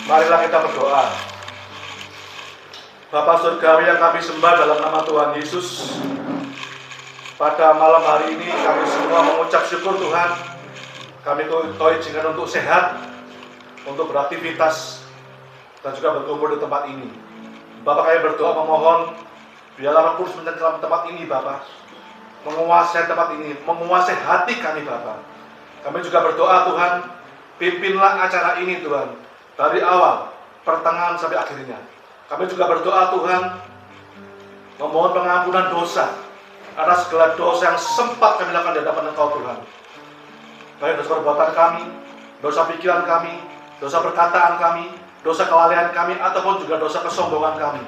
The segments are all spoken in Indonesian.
Marilah kita berdoa. Bapa Surgawi yang kami sembah dalam nama Tuhan Yesus, pada malam hari ini kami semua mengucap syukur Tuhan. Kami Kau izinkan untuk sehat, untuk beraktivitas, dan juga berkumpul di tempat ini. Bapak, kami berdoa memohon, biarlah Roh Kudus menyelam tempat ini Bapak, menguasai tempat ini, menguasai hati kami Bapak. Kami juga berdoa Tuhan, pimpinlah acara ini Tuhan, dari awal, pertengahan sampai akhirnya. Kami juga berdoa Tuhan, memohon pengampunan dosa atas segala dosa yang sempat kami lakukan di hadapan Engkau Tuhan. Baik dosa perbuatan kami, dosa pikiran kami, dosa perkataan kami, dosa kelalaian kami, ataupun juga dosa kesombongan kami.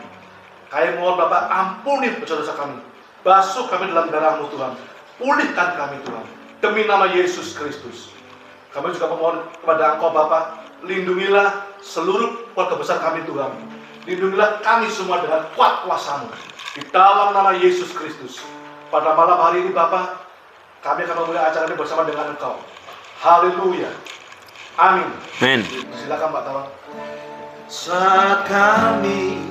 Kami mohon Bapak, ampuni dosa-dosa kami. Basuh kami dalam darah-Mu Tuhan. Pulihkan kami Tuhan, demi nama Yesus Kristus. Kami juga memohon kepada Engkau Bapak, lindungilah seluruh keluarga besar kami Tuhan. Lindungilah kami semua dengan kuat kuasa-Mu. Di dalam nama Yesus Kristus. Pada malam hari ini Bapak, kami akan memulai acara ini bersama dengan Engkau. Haleluya. Amin. Amin. Silakan Pak Tawang. Saat kami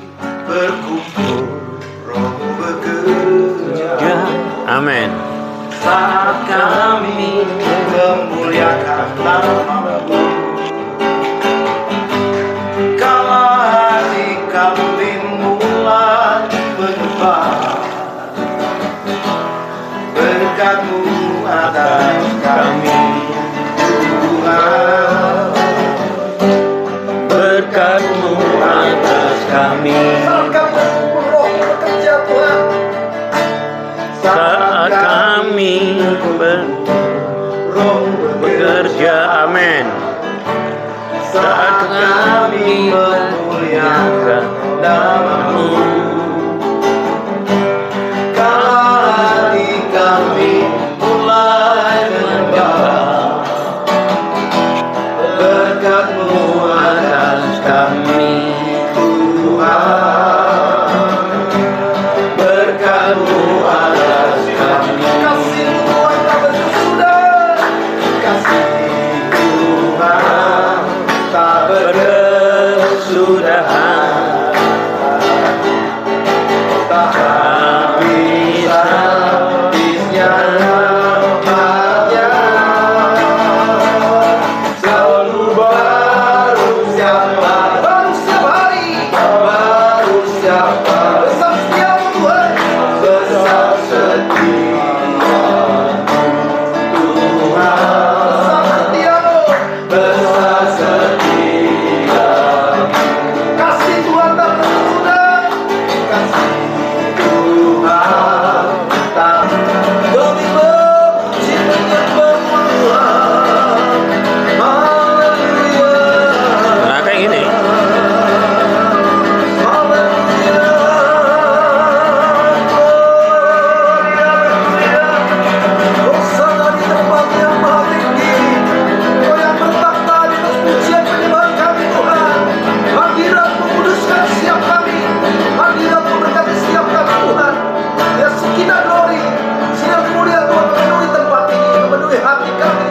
berkumpul, Roh-Mu bekerja. Amin. Saat kami memuliakan nama-Mu, kala hati kami mulai menyembah, berkat-Mu atas kami Tuhan, Berkat-Mu atas kami. Saat kami bekerja, amin. Saat kami memuliakan nama-Mu, kala hati kami mulai menyembah, berkat-Mu atas kami Tuhan, berkat-Mu atas kami. Kasih Tuhan tak berkesudahan, kasih Tuhan tak berkesudahan, tak habis-habisnya rahmat-Nya, selalu baru setiap hari, baru setiap hari, baru setiap hari. Besar setiap Tuhan, besar setiap Tuhan, besar setiap, kasih Tuhan tak berkesudahan, kasih Tuhan tak. Kami memuji menyembah Tuhan, haleluya, Nah, kayak gini. haleluya, haleluya. Hosana di tempat yang maha tinggi, Kau yang bertakhta di atas pujian penyembahan kami Tuhan. Hadirat-Mu kuduskan setiap kami, hadirat-Mu berkati setiap kami Tuhan. Ya sekitar glory, sinar kemuliaan Tuhan memenuhi tempat ini, memenuhi hati kami.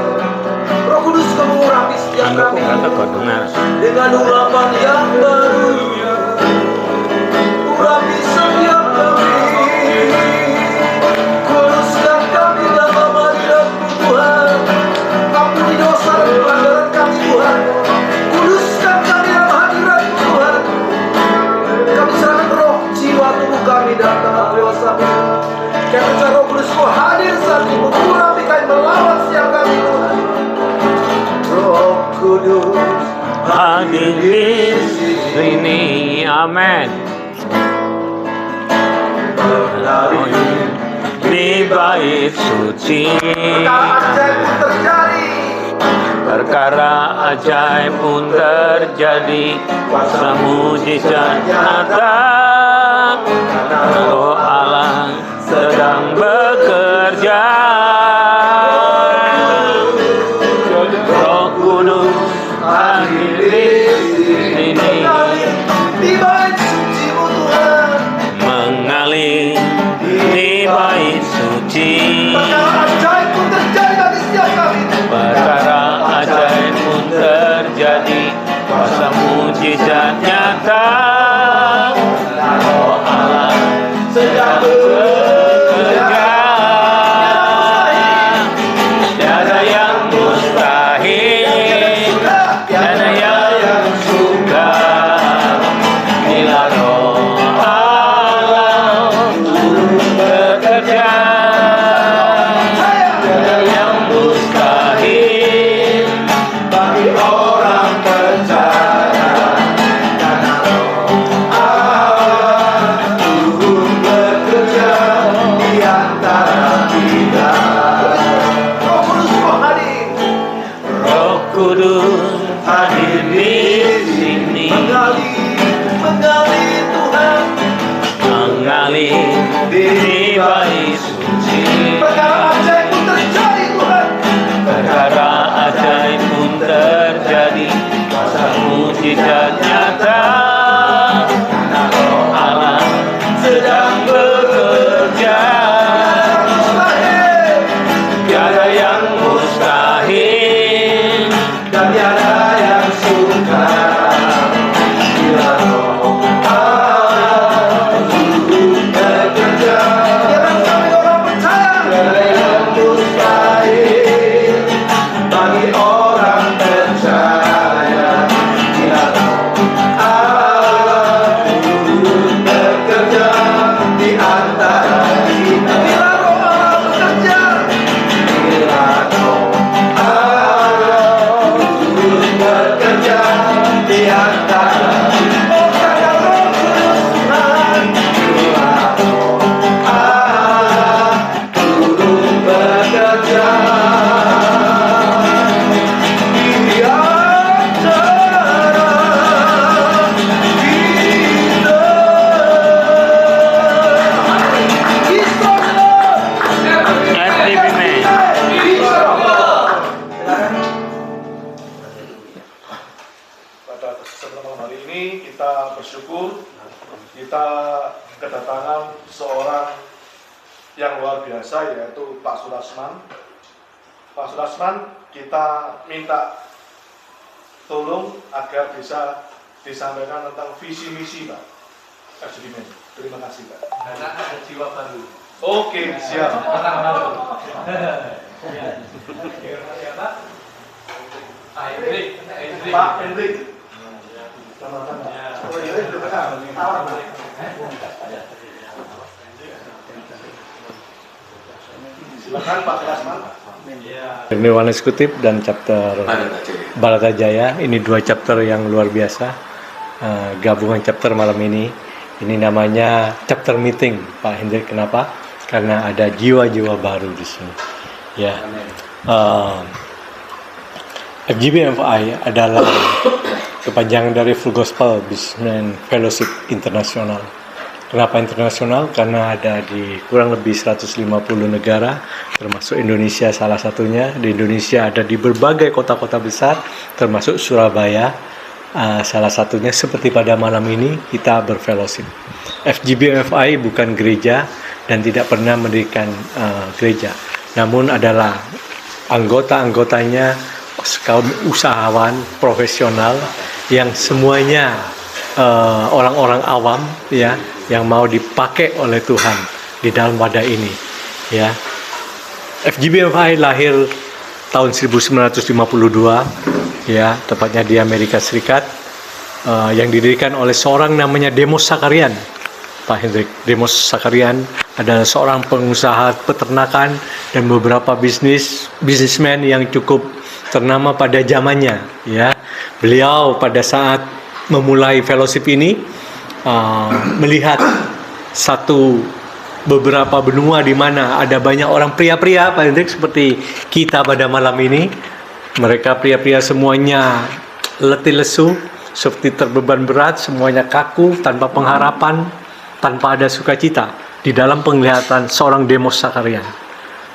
Roh Kudus Kau mengurapi setiap Anggo kami kata kau dengar. dengan urapan yang baru, urapi setiap kami, kuduskan kami dalam hadirat-Mu Tuhan. Ampuni dosa dan pelanggaran kami Tuhan, kuduskan kami dalam hadirat-Mu Tuhan. Kami serahkan roh, jiwa, tubuh kami dalam tangan kuasa-Mu. Karena Roh Kudus Kau hadir saat ini, mengurapi kami, melawat setiap kami Tuhan. Roh Kudus Hadir di sini, amin. Di bait suci, perkara ajaib pun terjadi, perkara ajaib pun terjadi, kuasa mujizat nyata. Roh Allah sedang bekerja. Roh Kudus hadir di sini, di bait suci-Mu Tuhan, mengalir di bait suci. perkara ajaib pun terjadi bagi setiap kami. Perkara ajaib pun terjadi, kuasa mujizat mujizat nyata. Roh Allah sedang bekerja. Tiada yang mustahil, tiada yang sukar. Bila Roh Allah bekerja, tiada yang mustahil bagi orang percaya. Karena Roh Allah turun bekerja di antara kita. Roh Kudus hadir, Roh Kudus hadir di sini, menggali Tuhan, mengalir di bait suci. perkara ajaib pun terjadi Tuhan. Perkara ajaib pun terjadi, kuasa mujizat nyata. Karena Roh Allah sedang bekerja. Mustahil Tiada yang mustahil, dan tiada yang sukar. Bila Roh Allah turun bekerja, jangan sampai orang percaya. Tiada yang mustahil bagi orang percaya. Bila Roh Allah turun bekerja di antara kita. Bila Roh Allah bekerja, bila Roh Allah turun bekerja di antara kita. Oh, karena Roh Kudus Tuhan. Bila Roh Allah turun bekerja di antara kita. FTP man. Pada kesempatan malam hari ini kita bersyukur kita kedatangan seorang yang luar biasa, yaitu Pak Sulasman. Pak Sulasman, kita minta tolong agar bisa disampaikan tentang visi misi Pak FGB. Terima kasih Pak. Karena ada jiwa baru. Oke, siap. Orang baru. Siapa? Ah, Hendrik. Pak Hendrik. Oh, iya, itu benar. Silakan Pak Sulasman. Ini Yohanes Kutip dan chapter Baratajaya. Ini dua chapter yang luar biasa. Gabungan chapter malam ini. Ini namanya chapter meeting, Pak Hendrik. Kenapa? Karena ada jiwa-jiwa baru di sini. Ya. FGBFI adalah kepanjangan dari Full Gospel Businessman Fellowship Internasional. Kenapa internasional? Karena ada di kurang lebih 150 negara, termasuk Indonesia salah satunya. Di Indonesia ada di berbagai kota-kota besar, termasuk Surabaya. Salah satunya seperti pada malam ini kita berfellowship. FGBFI bukan gereja dan tidak pernah mendirikan gereja, namun adalah anggota-anggotanya kaum usahawan profesional yang semuanya orang-orang awam, ya, yang mau dipakai oleh Tuhan di dalam wadah ini, ya. FGBFI lahir tahun 1952, ya, tepatnya di Amerika Serikat, yang didirikan oleh seorang namanya Demos Sakarian. Pak Hendrik, Demos Sakarian adalah seorang pengusaha peternakan dan beberapa bisnismen yang cukup ternama pada zamannya, ya. Beliau pada saat memulai fellowship ini melihat beberapa benua di mana ada banyak orang pria-pria, Pak Hendrik, seperti kita pada malam ini. Mereka pria-pria semuanya letih lesu, seperti terbeban berat, semuanya kaku, tanpa pengharapan, tanpa ada sukacita di dalam penglihatan seorang Demos Sakarian.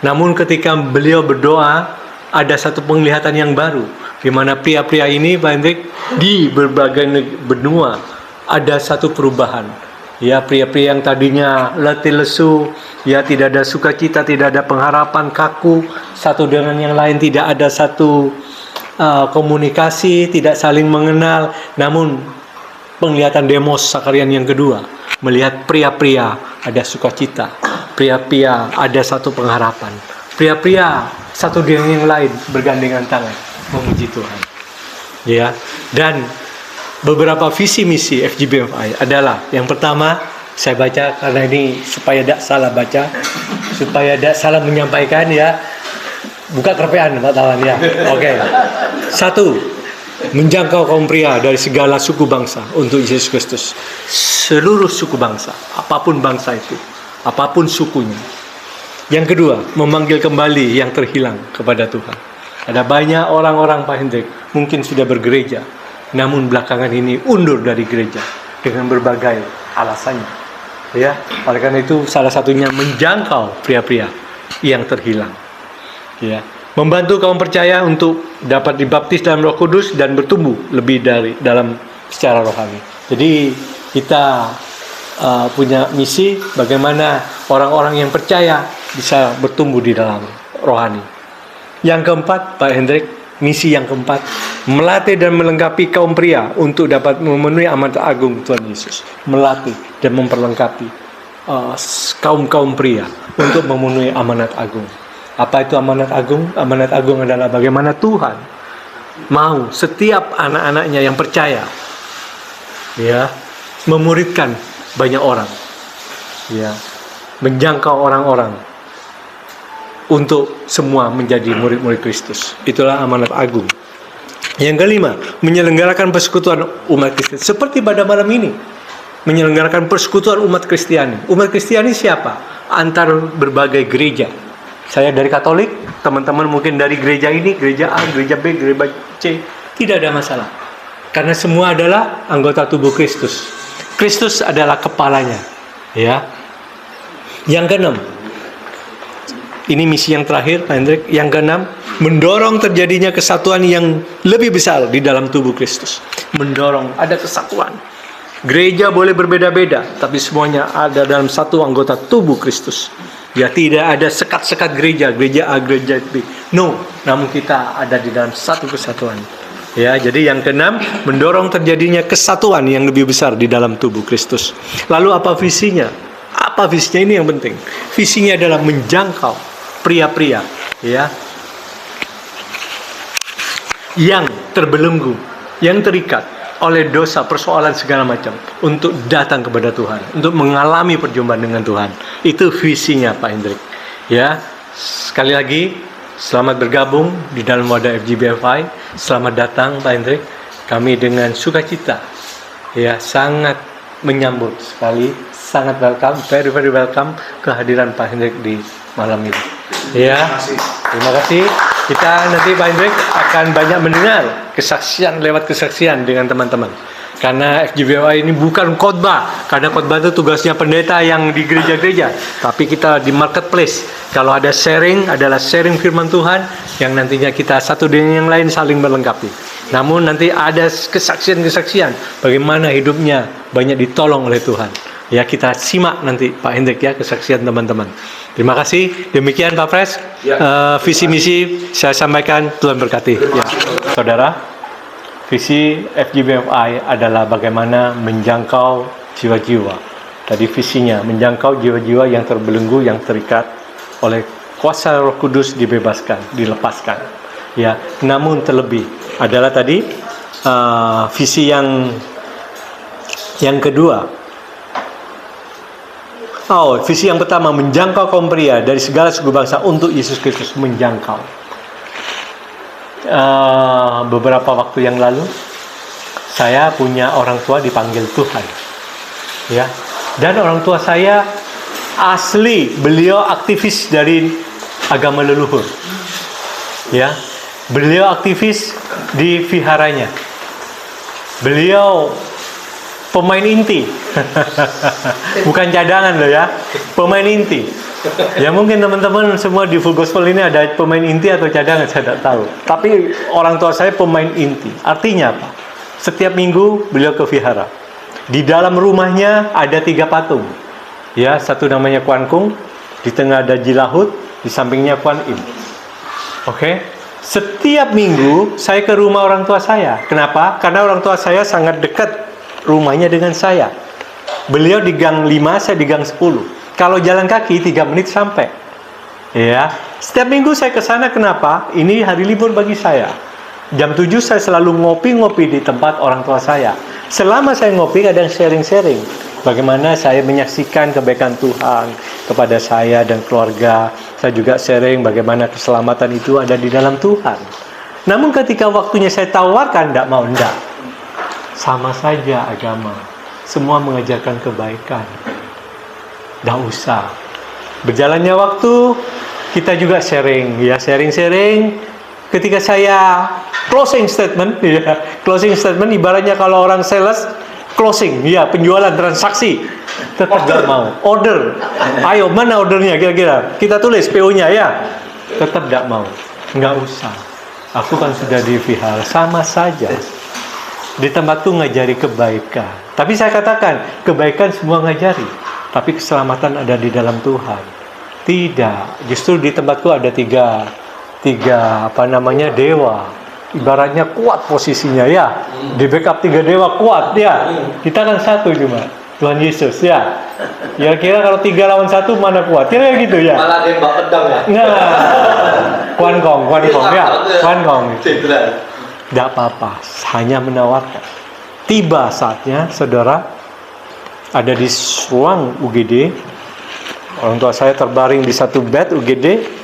Namun ketika beliau berdoa, ada satu penglihatan yang baru, di mana pria-pria ini, Pak Hendrik, di berbagai benua ada satu perubahan. Ya, pria-pria yang tadinya letih lesu, ya, tidak ada sukacita, tidak ada pengharapan, kaku, satu dengan yang lain tidak ada satu komunikasi, tidak saling mengenal. Namun penglihatan demos Sakarian yang kedua, melihat pria-pria ada sukacita, pria-pria ada satu pengharapan, pria-pria satu dengan yang lain bergandengan tangan memuji Tuhan. Ya, dan beberapa visi misi FGBFI adalah yang pertama, saya baca karena ini supaya tidak salah baca, supaya tidak salah menyampaikan ya. Buka kerpean Pak Tawan ya. Oke. 1. Menjangkau kaum pria dari segala suku bangsa untuk Yesus Kristus. Seluruh suku bangsa, apapun bangsa itu, apapun sukunya. Yang kedua, memanggil kembali yang terhilang kepada Tuhan. Ada banyak orang-orang Pak Hendrik mungkin sudah bergereja, namun belakangan ini undur dari gereja dengan berbagai alasannya. Ya, oleh karena itu salah satunya menjangkau pria-pria yang terhilang. Ya, membantu kaum percaya untuk dapat dibaptis dalam Roh Kudus dan bertumbuh lebih dari dalam secara rohani. Jadi kita punya misi bagaimana orang-orang yang percaya bisa bertumbuh di dalam rohani. Yang keempat, Pak Hendrik, misi yang keempat, melatih dan melengkapi kaum pria untuk dapat memenuhi amanat agung Tuhan Yesus. Melatih dan memperlengkapi kaum pria untuk memenuhi amanat agung. Apa itu amanat agung? Amanat agung adalah bagaimana Tuhan mau setiap anak-anaknya yang percaya, ya, memuridkan banyak orang, ya, menjangkau orang-orang untuk semua menjadi murid-murid Kristus. Itulah amanat agung. Yang kelima, menyelenggarakan persekutuan umat Kristen seperti pada malam ini. Menyelenggarakan persekutuan umat Kristiani. Umat Kristiani siapa? Antar berbagai gereja. Saya dari Katolik, teman-teman mungkin dari gereja ini, gereja A, gereja B, gereja C. Tidak ada masalah. Karena semua adalah anggota tubuh Kristus. Kristus adalah kepalanya. Ya. Yang keenam, ini misi yang terakhir, Pak Hendrik. Yang keenam, mendorong terjadinya kesatuan yang lebih besar di dalam tubuh Kristus. Mendorong ada kesatuan. Gereja boleh berbeda-beda, tapi semuanya ada dalam satu anggota tubuh Kristus. Ya, tidak ada sekat-sekat gereja A, gereja B. No, namun kita ada di dalam satu kesatuan. Ya, jadi yang keenam, mendorong terjadinya kesatuan yang lebih besar di dalam tubuh Kristus. Lalu apa visinya? Apa visinya ini yang penting? Visinya adalah menjangkau pria-pria, ya, yang terbelenggu, yang terikat oleh dosa, persoalan segala macam, untuk datang kepada Tuhan, untuk mengalami perjumpaan dengan Tuhan. Itu visinya Pak Hendrik. Ya, sekali lagi selamat bergabung di dalam wadah FGBFI. Selamat datang Pak Hendrik. Kami dengan sukacita, ya, sangat menyambut sekali, sangat welcome, very very welcome kehadiran Pak Hendrik di malam ini. Ya, terima kasih. Kita nanti Pak Hendrik akan banyak mendengar kesaksian lewat kesaksian dengan teman-teman. Karena FGBFI ini bukan khotbah, karena khotbah itu tugasnya pendeta yang di gereja-gereja. Tapi kita di marketplace, kalau ada sharing, adalah sharing firman Tuhan yang nantinya kita satu dengan yang lain saling melengkapi. Namun nanti ada kesaksian-kesaksian bagaimana hidupnya banyak ditolong oleh Tuhan. Ya, kita simak nanti Pak Hendrik ya kesaksian teman-teman. Terima kasih. Demikian Pak Pres, visi misi saya sampaikan. Tuhan berkati. Ya, saudara, visi FGBFI adalah bagaimana menjangkau jiwa-jiwa. Tadi visinya menjangkau jiwa-jiwa yang terbelenggu, yang terikat oleh kuasa Roh Kudus, dibebaskan, dilepaskan. Ya, namun terlebih adalah tadi visi yang kedua. Visi yang pertama, menjangkau kaum pria dari segala suku bangsa untuk Yesus Kristus. Menjangkau. Beberapa waktu yang lalu, saya punya orang tua dipanggil Tuhan. Ya, dan orang tua saya asli, beliau aktivis dari agama leluhur. Ya, beliau aktivis di viharanya. Beliau pemain inti. Bukan cadangan loh ya, pemain inti. Ya, mungkin teman-teman semua di Full Gospel ini ada pemain inti atau cadangan, saya tidak tahu. Tapi orang tua saya pemain inti. Artinya apa? Setiap minggu beliau ke vihara. Di dalam rumahnya ada 3 patung. Ya, satu namanya Kuan Kung, di tengah ada Jilahut, di sampingnya Kuan Im. Oke? Setiap minggu saya ke rumah orang tua saya. Kenapa? Karena orang tua saya sangat dekat rumahnya dengan saya. Beliau di gang 5, saya di gang 10. Kalau jalan kaki 3 menit sampai. Ya, setiap minggu saya ke sana. Kenapa? Ini hari libur bagi saya. Jam 7 saya selalu ngopi-ngopi di tempat orang tua saya. Selama saya ngopi, kadang sharing-sharing bagaimana saya menyaksikan kebaikan Tuhan kepada saya dan keluarga. Saya juga sharing bagaimana keselamatan itu ada di dalam Tuhan. Namun ketika waktunya saya tawarkan, enggak. Sama saja agama. Semua mengajarkan kebaikan. Enggak usah. Berjalannya waktu, kita juga sharing. Ketika saya closing statement ibaratnya kalau orang sales closing, penjualan transaksi, tetap gak mau. Order, ayo mana ordernya kira-kira? Kita tulis PO-nya ya, tetap gak mau. Nggak usah. Aku kan sudah di vihara, sama saja. Di tempatku ngajari kebaikan. Tapi saya katakan, kebaikan semua ngajari, tapi keselamatan ada di dalam Tuhan. Tidak, justru di tempatku ada tiga dewa. Ibaratnya kuat posisinya ya. Di backup 3 dewa kuat ya. Kita kan satu cuma Tuhan Yesus ya. Ya kira kalau 3 lawan 1 mana kuat? Kira gitu ya. Malah nembak pedang ya. Nah, Kuan Kong ya. Kuan Kong. Cedera. Tidak apa-apa, hanya menawarkan. Tiba saatnya, saudara, ada di ruang UGD. Orang tua saya terbaring di satu bed UGD.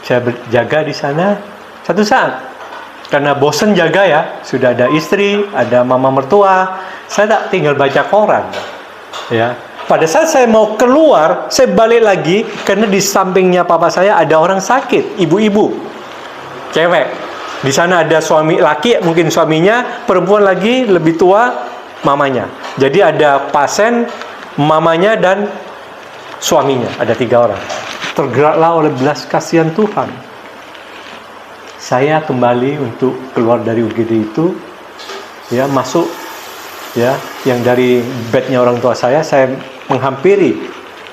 Saya berjaga di sana. Satu saat, karena bosan jaga ya, sudah ada istri, ada mama mertua, saya tak tinggal baca koran. Ya, pada saat saya mau keluar, saya balik lagi karena di sampingnya papa saya ada orang sakit, ibu-ibu, cewek. Di sana ada suami laki, mungkin suaminya, perempuan lagi lebih tua, mamanya. Jadi ada pasien, mamanya dan suaminya, ada 3 orang. Tergeraklah oleh belas kasihan Tuhan. Saya kembali untuk keluar dari UGD itu, ya masuk, ya yang dari bednya orang tua saya menghampiri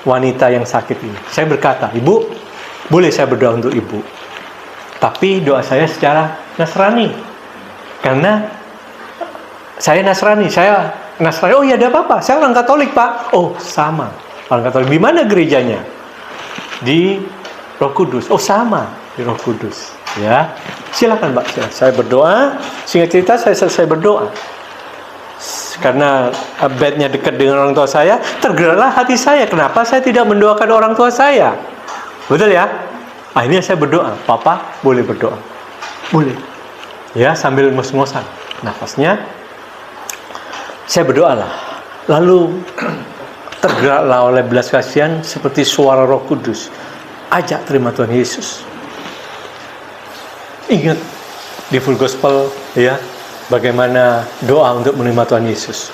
wanita yang sakit ini. Saya berkata, Ibu, boleh saya berdoa untuk Ibu? Tapi doa saya secara Nasrani, karena saya Nasrani. Oh ya, ada apa-apa? Saya orang Katolik, Pak. Oh sama, orang Katolik. Di mana gerejanya? Di Roh Kudus. Oh sama, di Roh Kudus. Ya, silakan Mbak. Silakan. Saya berdoa. Singkat cerita, saya selesai berdoa. Karena bednya dekat dengan orang tua saya, tergeraklah hati saya. Kenapa saya tidak mendoakan orang tua saya? Betul ya? Akhirnya saya berdoa. Papa, boleh berdoa? Boleh. Ya, sambil ngos-ngosan nafasnya. Saya berdoalah. Lalu tergeraklah oleh belas kasihan seperti suara Roh Kudus. Ajak terima Tuhan Yesus. Ingat di full gospel ya, bagaimana doa untuk menerima Tuhan Yesus.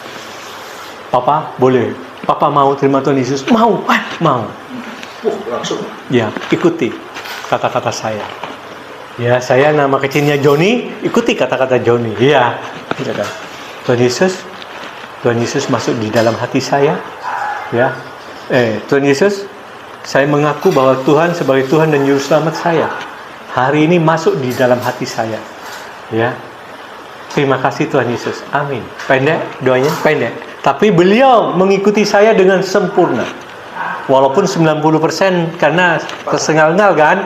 Papa boleh? Papa mau terima Tuhan Yesus? Mau. Mau. Langsung. Ya, ikuti kata-kata saya. Ya, saya nama kecilnya Joni, ikuti kata-kata Joni. Ya. Tuhan Yesus masuk di dalam hati saya. Ya, Tuhan Yesus, saya mengaku bahwa Tuhan sebagai Tuhan dan Juru Selamat saya. Hari ini masuk di dalam hati saya. Ya, terima kasih Tuhan Yesus. Amin. Pendek doanya, pendek. Tapi beliau mengikuti saya dengan sempurna. Walaupun 90% karena tersengal-sengal kan,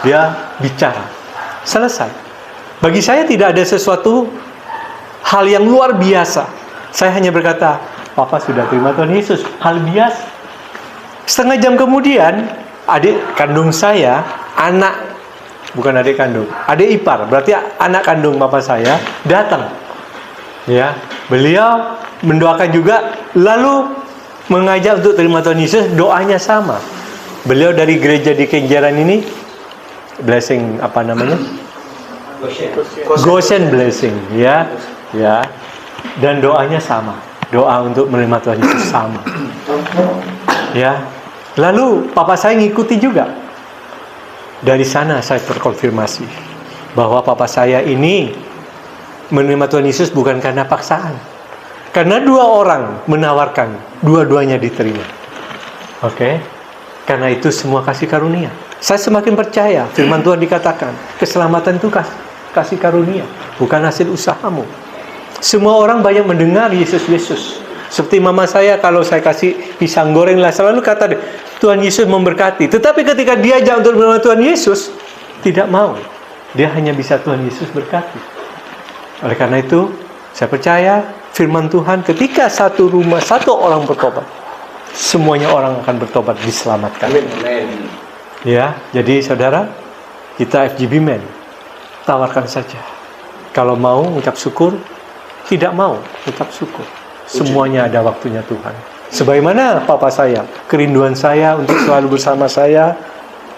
dia bicara. Selesai. Bagi saya tidak ada sesuatu hal yang luar biasa. Saya hanya berkata, Papa sudah terima Tuhan Yesus. Hal biasa. Setengah jam kemudian, adik kandung saya, bukan adik kandung, adik ipar, berarti anak kandung Papa saya, datang. Ya, beliau mendoakan juga, lalu mengajak untuk terima Tuhan Yesus. Doanya sama. Beliau dari gereja di Kenjeran ini, blessing apa namanya? Goshen blessing, ya. Dan doanya sama. Doa untuk menerima Tuhan Yesus sama. Ya. Lalu papa saya ngikuti juga. Dari sana saya terkonfirmasi bahwa papa saya ini menerima Tuhan Yesus bukan karena paksaan. Karena 2 orang menawarkan, dua-duanya diterima. Oke. Karena itu semua kasih karunia. Saya semakin percaya firman Tuhan dikatakan, keselamatan itu kasih karunia, bukan hasil usahamu. Semua orang banyak mendengar Yesus. Seperti mama saya, kalau saya kasih pisang goreng lah, selalu kata dia, Tuhan Yesus memberkati. Tetapi ketika diajak untuk menerima Tuhan Yesus, tidak mau. Dia hanya bisa Tuhan Yesus berkati. Oleh karena itu, saya percaya firman Tuhan, ketika satu rumah, satu orang bertobat, semuanya orang akan bertobat, diselamatkan. Ya, jadi saudara, kita FGB Men, tawarkan saja. Kalau mau ucap syukur, tidak mau ucap syukur. Semuanya ada waktunya Tuhan. Sebagaimana papa saya, kerinduan saya untuk selalu bersama saya,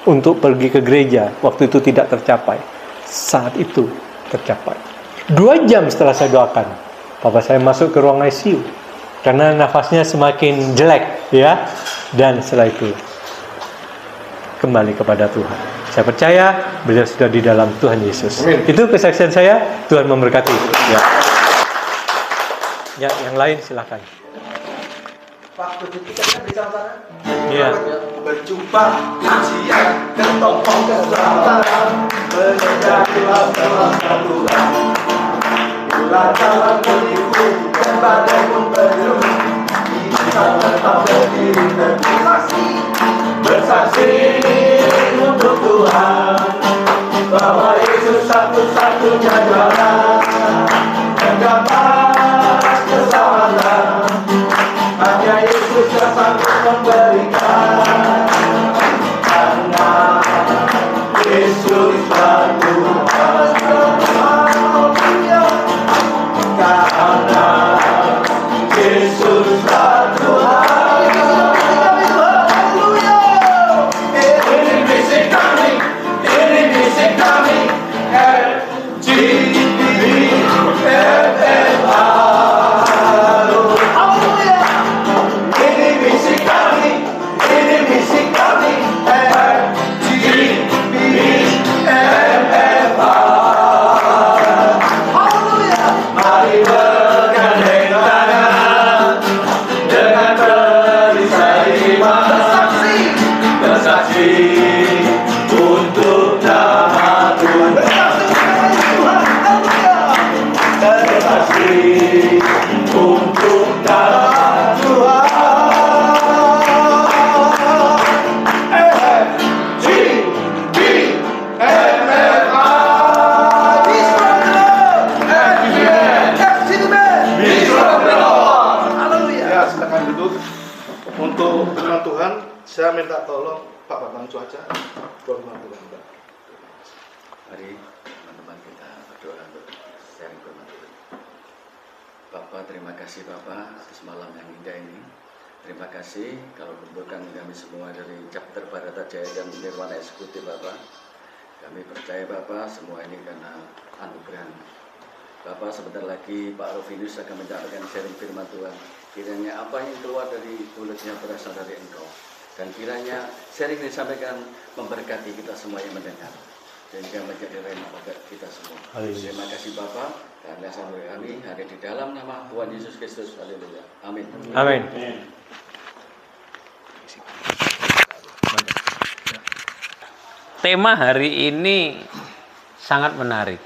untuk pergi ke gereja, waktu itu tidak tercapai. Saat itu tercapai. 2 jam setelah saya doakan, papa saya masuk ke ruang ICU karena nafasnya semakin jelek, ya. Dan setelah itu kembali kepada Tuhan. Saya percaya beliau sudah di dalam Tuhan Yesus. Amin. Itu kesaksian saya. Tuhan memberkati. Ya. Ya, yang lain silakan. Waktu kita kan di sana. Iya. Berjumpa ujian, ketopong keselamatan, menyediakan dalam Tuhan. Bila jalan menipu dan badai pun berderu, kita tetap berdiri dan bersaksi untuk Tuhan, bahwa Yesus satu-satunya jalan yang dapat keselamatan. Hanya Yesus yang sanggup memberikan, karena Yesus Tuhan. Karena Yesus Tuhan. Ini misi kami, ini misi kami, FGB MFA. Ini misi kami, ini misi kami, FGB MFA. Mari bergandeng tangan dengan berisai iman, bersaksi untuk nama Tuhan, bersaksi untuk nama Tuhan. FGB MFA. Ya, silakan duduk. Untuk firman Tuhan, saya minta tolong Pak Bambang Cuaca buat firman Tuhan. Pak. Mari teman-teman kita berdoa untuk sharing firman Tuhan. Bapak, terima kasih Bapak atas malam yang indah ini. Terima kasih kalau kumpulkan kami semua dari chapter Bharatajaya dan Nirwana Eksekutif Bapak. Kami percaya Bapak semua ini karena anugerah. Bapak, sebentar lagi Pak Rovinus akan menyampaikan sharing firman Tuhan. Kiranya apa yang keluar dari mulutnya berasal dari Engkau. Dan kiranya sharing ini disampaikan memberkati kita semua yang mendengar. Sehingga menjadi rema bagi kita semua. Haleluya. Terima kasih Bapak. Karena sampai kami ada di dalam nama Tuhan Yesus Kristus. Haleluya. Amin. Amin. Tema hari ini sangat menarik.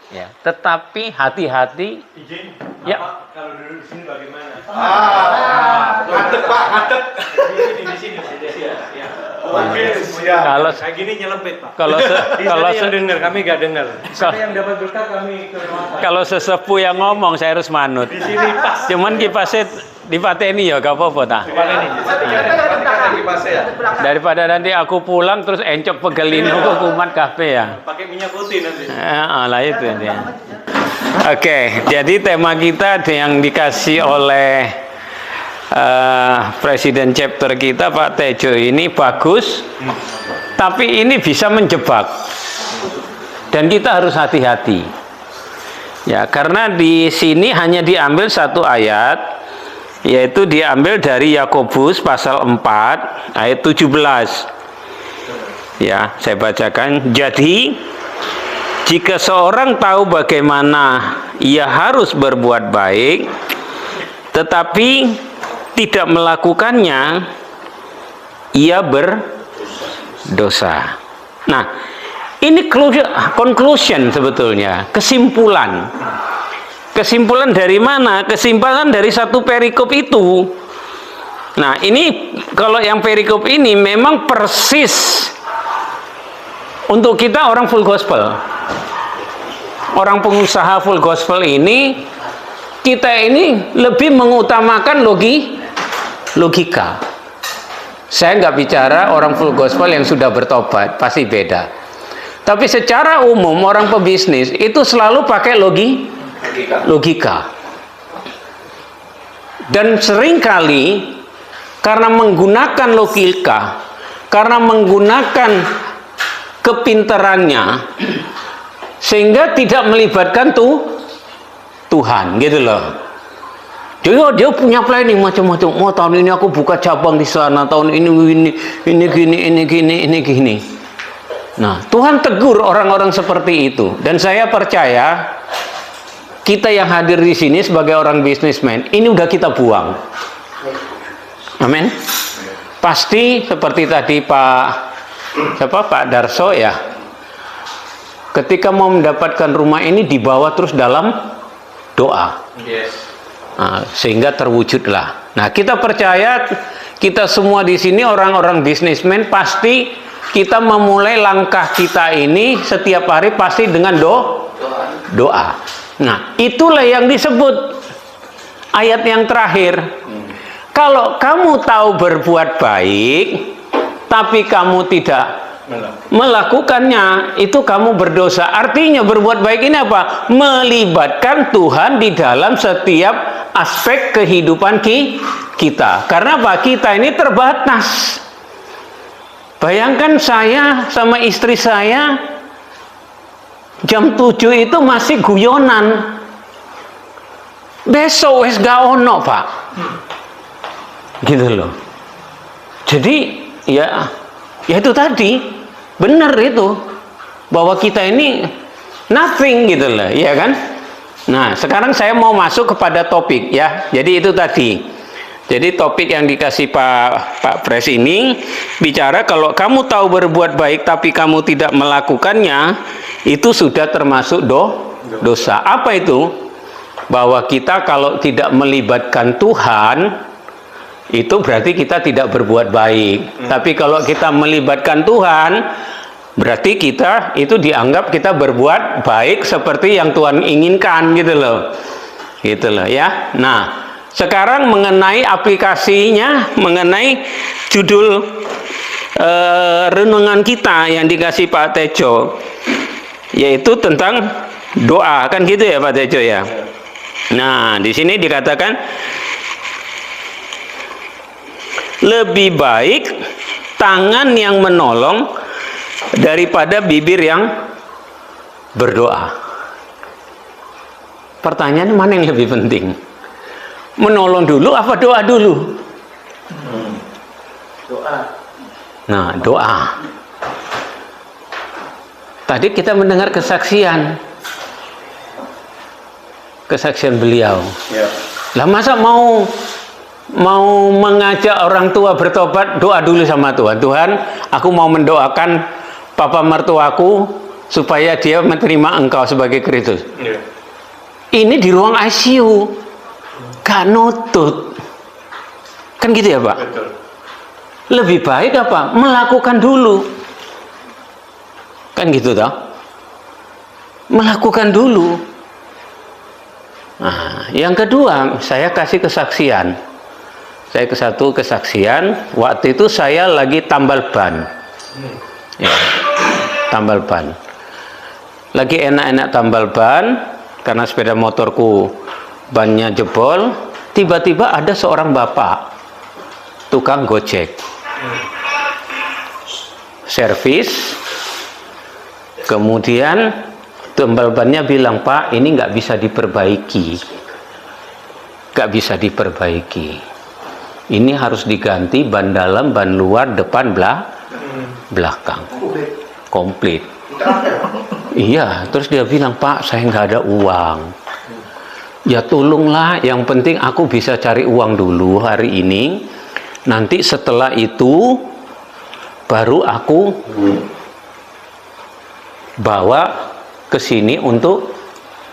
Ya, tetapi hati-hati. Izin, Ya. kalau duduk di sini bagaimana? Ngadep Pak, ngadep. Di sini. Ya. Oke, siap. Kalau Kayak gini nyelempit, Pak. kalau Kalau se- dengar, kami gak dengar. Kal- Siapa yang dapat berkat kami ke rumah. kalau sesepuh yang ngomong saya harus manut. Di sini pas. Cuman kipasnya dipateni ya, gak apa-apa ta. Daripada nanti aku pulang terus encok pegelin aku kumat kafe ya. Pakai minyak putih nanti. Lah itu dia. Oke, jadi tema kita yang dikasih oleh Presiden chapter kita Pak Tejo ini bagus, tapi ini bisa menjebak dan kita harus hati-hati. Ya, karena di sini hanya diambil satu ayat, yaitu diambil dari Yakobus pasal 4 ayat 17. Ya, saya bacakan. Jadi jika seorang tahu bagaimana ia harus berbuat baik, tetapi tidak melakukannya, ia berdosa. Nah, ini conclusion sebetulnya, kesimpulan. Kesimpulan dari mana? Kesimpulan dari satu perikop itu. Nah, ini kalau yang perikop ini memang persis untuk kita orang full gospel. Orang pengusaha full gospel ini, kita ini lebih mengutamakan logika. Saya nggak bicara orang full gospel yang sudah bertobat, pasti beda. Tapi secara umum orang pebisnis itu selalu pakai logika. Dan seringkali karena menggunakan logika, karena menggunakan kepintarannya, sehingga tidak melibatkan Tuhan, gitu loh. Dia punya planning macam-macam. Oh, tahun ini aku buka cabang di sana, tahun ini gini. Nah, Tuhan tegur orang-orang seperti itu. Dan saya percaya kita yang hadir di sini sebagai orang bisnismen, ini udah kita buang. Amin. Pasti seperti tadi Pak Darso ya. Ketika mau mendapatkan rumah ini dibawa terus dalam doa. Nah, sehingga terwujudlah. Nah, kita percaya kita semua di sini orang-orang bisnismen, pasti kita memulai langkah kita ini setiap hari pasti dengan doa. Nah, itulah yang disebut ayat yang terakhir. Kalau kamu tahu berbuat baik, tapi kamu tidak melakukannya, itu kamu berdosa. Artinya berbuat baik ini apa? Melibatkan Tuhan di dalam setiap aspek kehidupan kita. Karena apa? Kita ini terbatas. Bayangkan saya sama istri saya jam 7 itu masih guyonan. Besok wes gak ono, Pak. Gitu loh. Jadi ya itu tadi benar itu, bahwa kita ini nothing gitu loh, ya kan? Nah, sekarang saya mau masuk kepada topik ya. Jadi itu tadi. Jadi topik yang dikasih Pak Pres ini bicara kalau kamu tahu berbuat baik tapi kamu tidak melakukannya, itu sudah termasuk dosa. Apa itu? Bahwa kita kalau tidak melibatkan Tuhan, itu berarti kita tidak berbuat baik. Tapi kalau kita melibatkan Tuhan, berarti kita itu dianggap kita berbuat baik seperti yang Tuhan inginkan, gitu loh. Gitu loh ya. Nah, sekarang mengenai aplikasinya, mengenai judul renungan kita yang dikasih Pak Tejo, yaitu tentang doa, kan gitu ya Pak Tejo ya. Nah, di sini dikatakan lebih baik tangan yang menolong daripada bibir yang berdoa. Pertanyaan mana yang lebih penting? Menolong dulu apa doa dulu? Doa. Nah, doa. Tadi kita mendengar kesaksian beliau. Lah masa mau mengajak orang tua bertobat, doa dulu sama Tuhan. Tuhan, aku mau mendoakan papa mertuaku supaya dia menerima Engkau sebagai Kristus. Ini di ruang ICU, gak nutut. Kan gitu ya Pak? Betul. Lebih baik apa? Melakukan dulu. Kan gitu toh? Melakukan dulu. Nah, yang kedua, saya kasih kesaksian. Saya ke satu kesaksian, waktu itu saya lagi tambal ban. Ya, tambal ban. Lagi enak-enak tambal ban, karena sepeda motorku bannya jebol. Tiba-tiba ada seorang bapak, tukang gojek. Servis. Kemudian tambal bannya bilang, Pak, ini nggak bisa diperbaiki. Nggak bisa diperbaiki. Ini harus diganti ban dalam, ban luar, depan, belakang. Komplit. Iya, terus dia bilang, Pak, saya nggak ada uang. Ya tolonglah, yang penting aku bisa cari uang dulu hari ini. Nanti setelah itu, baru aku bawa ke sini untuk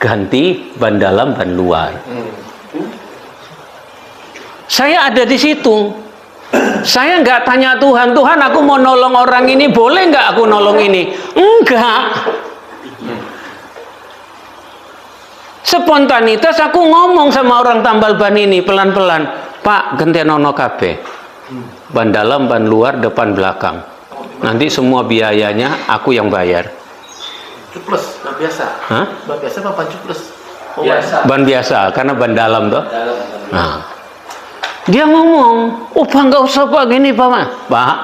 ganti ban dalam ban luar. Saya ada di situ. Saya nggak tanya Tuhan, Tuhan aku mau nolong orang ini, boleh nggak aku nolong ini? Enggak. Spontanitas aku ngomong sama orang tambal ban ini pelan-pelan, Pak gentenono kabeh, ban dalam ban luar depan belakang, nanti semua biayanya aku yang bayar. Cuples, ban biasa. Hah? Ban biasa apa ban cuples? Biasa. Ban biasa karena ban dalam toh. Dalam. Nah, dia ngomong, oh Pak nggak usah Pak gini Pak. Pak,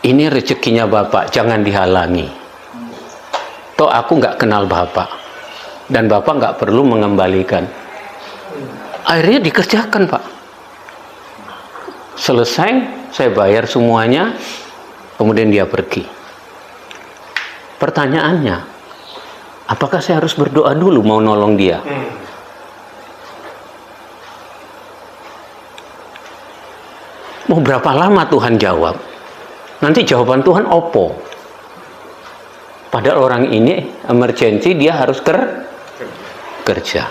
ini rezekinya Bapak, jangan dihalangi. Toh aku nggak kenal Bapak, dan Bapak nggak perlu mengembalikan. Akhirnya dikerjakan Pak. Selesai, saya bayar semuanya, kemudian dia pergi. Pertanyaannya, apakah saya harus berdoa dulu mau nolong dia? Mau berapa lama Tuhan jawab? Nanti jawaban Tuhan opo. Padahal orang ini emergency, dia harus kerja.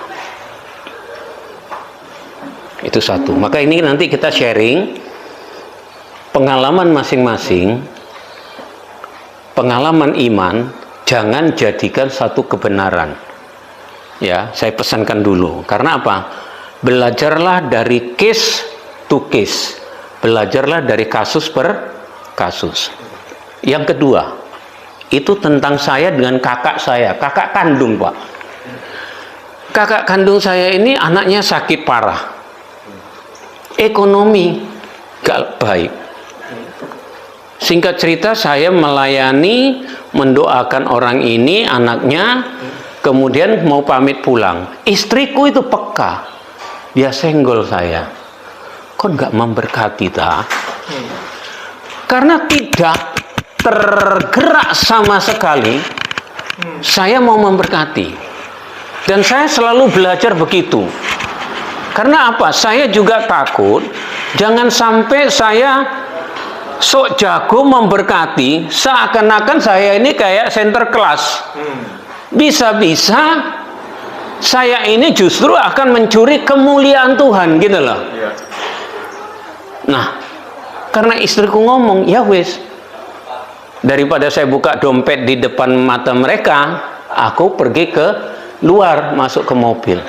Itu satu. Maka ini nanti kita sharing pengalaman masing-masing. Pengalaman iman jangan jadikan satu kebenaran. Ya, saya pesankan dulu. Karena apa? Belajarlah dari case to case. Belajarlah dari kasus per kasus. Yang kedua, itu tentang saya dengan kakak saya, kakak kandung Pak. Kakak kandung saya ini anaknya sakit parah, ekonomi gak baik. Singkat cerita, saya melayani, mendoakan orang ini, anaknya, kemudian mau pamit pulang. Istriku itu peka, dia senggol saya. Kok nggak memberkati ta? Karena tidak tergerak sama sekali, saya mau memberkati. Dan saya selalu belajar begitu. Karena apa? Saya juga takut, jangan sampai saya sok jago memberkati, seakan-akan saya ini kayak center kelas. Bisa-bisa saya ini justru akan mencuri kemuliaan Tuhan, gitu loh. Nah, karena istriku ngomong, ya wes, daripada saya buka dompet di depan mata mereka, aku pergi ke luar, masuk ke mobil.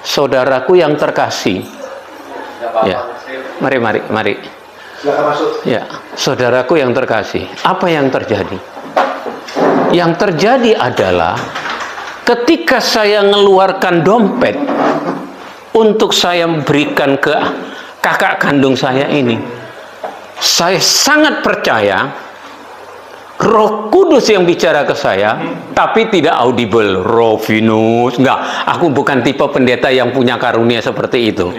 Saudaraku yang terkasih, ya, mari. Silakan masuk. Ya, saudaraku yang terkasih, apa yang terjadi? Yang terjadi adalah ketika saya mengeluarkan dompet untuk saya berikan ke kakak kandung saya ini, saya sangat percaya Roh Kudus yang bicara ke saya, tapi tidak audible. Rovinus, enggak. Aku bukan tipe pendeta yang punya karunia seperti itu.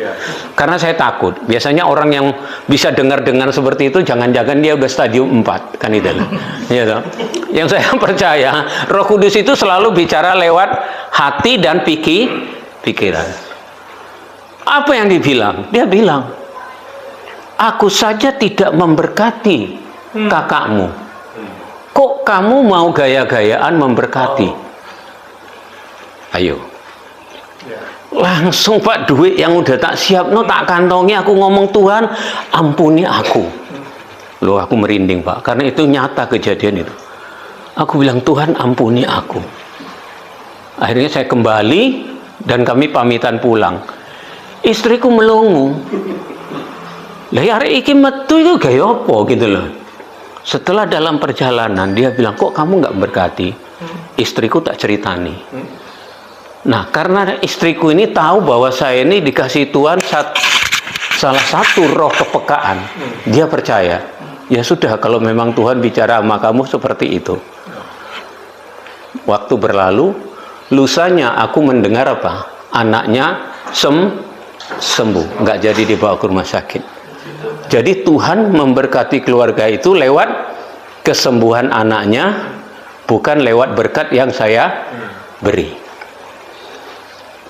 Karena saya takut. Biasanya orang yang bisa dengar-dengar seperti itu, jangan-jangan dia udah stadium 4, kan itu. Ya, toh? Yang saya percaya, Roh Kudus itu selalu bicara lewat hati dan pikiran. Apa yang dibilang? Dia bilang, aku saja tidak memberkati kakakmu. Kok kamu mau gaya-gayaan memberkati? Ayo. Langsung Pak, duit yang udah tak siap, tak kantongi, aku ngomong, Tuhan ampuni aku. Loh, aku merinding Pak, karena itu nyata kejadian itu. Aku bilang, Tuhan ampuni aku. Akhirnya saya kembali dan kami pamitan pulang. Istriku melongo. Lah hari iki metu itu gaya apa gitu loh. Setelah dalam perjalanan dia bilang, kok kamu nggak berkati? Istriku tak ceritani. Nah, karena istriku ini tahu bahwa saya ini dikasih Tuhan salah satu roh kepekaan, dia percaya. Ya sudah, kalau memang Tuhan bicara sama kamu seperti itu. Waktu berlalu, lusanya aku mendengar apa? Anaknya sembuh, nggak jadi dibawa ke rumah sakit. Jadi Tuhan memberkati keluarga itu lewat kesembuhan anaknya, bukan lewat berkat yang saya beri.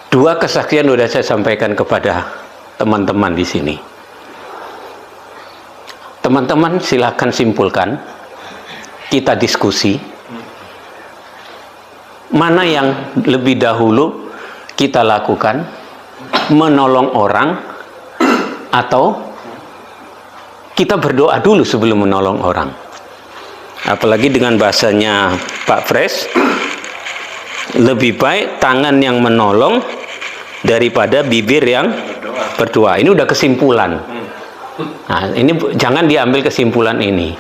Dua kesaksian sudah saya sampaikan kepada teman-teman di sini. Teman-teman silakan simpulkan, kita diskusi. mana yang lebih dahulu kita lakukan, menolong orang atau kita berdoa dulu sebelum menolong orang. Apalagi dengan bahasanya Pak Fresh, lebih baik tangan yang menolong daripada bibir yang berdoa. Ini udah kesimpulan. Nah, ini jangan diambil kesimpulan ini,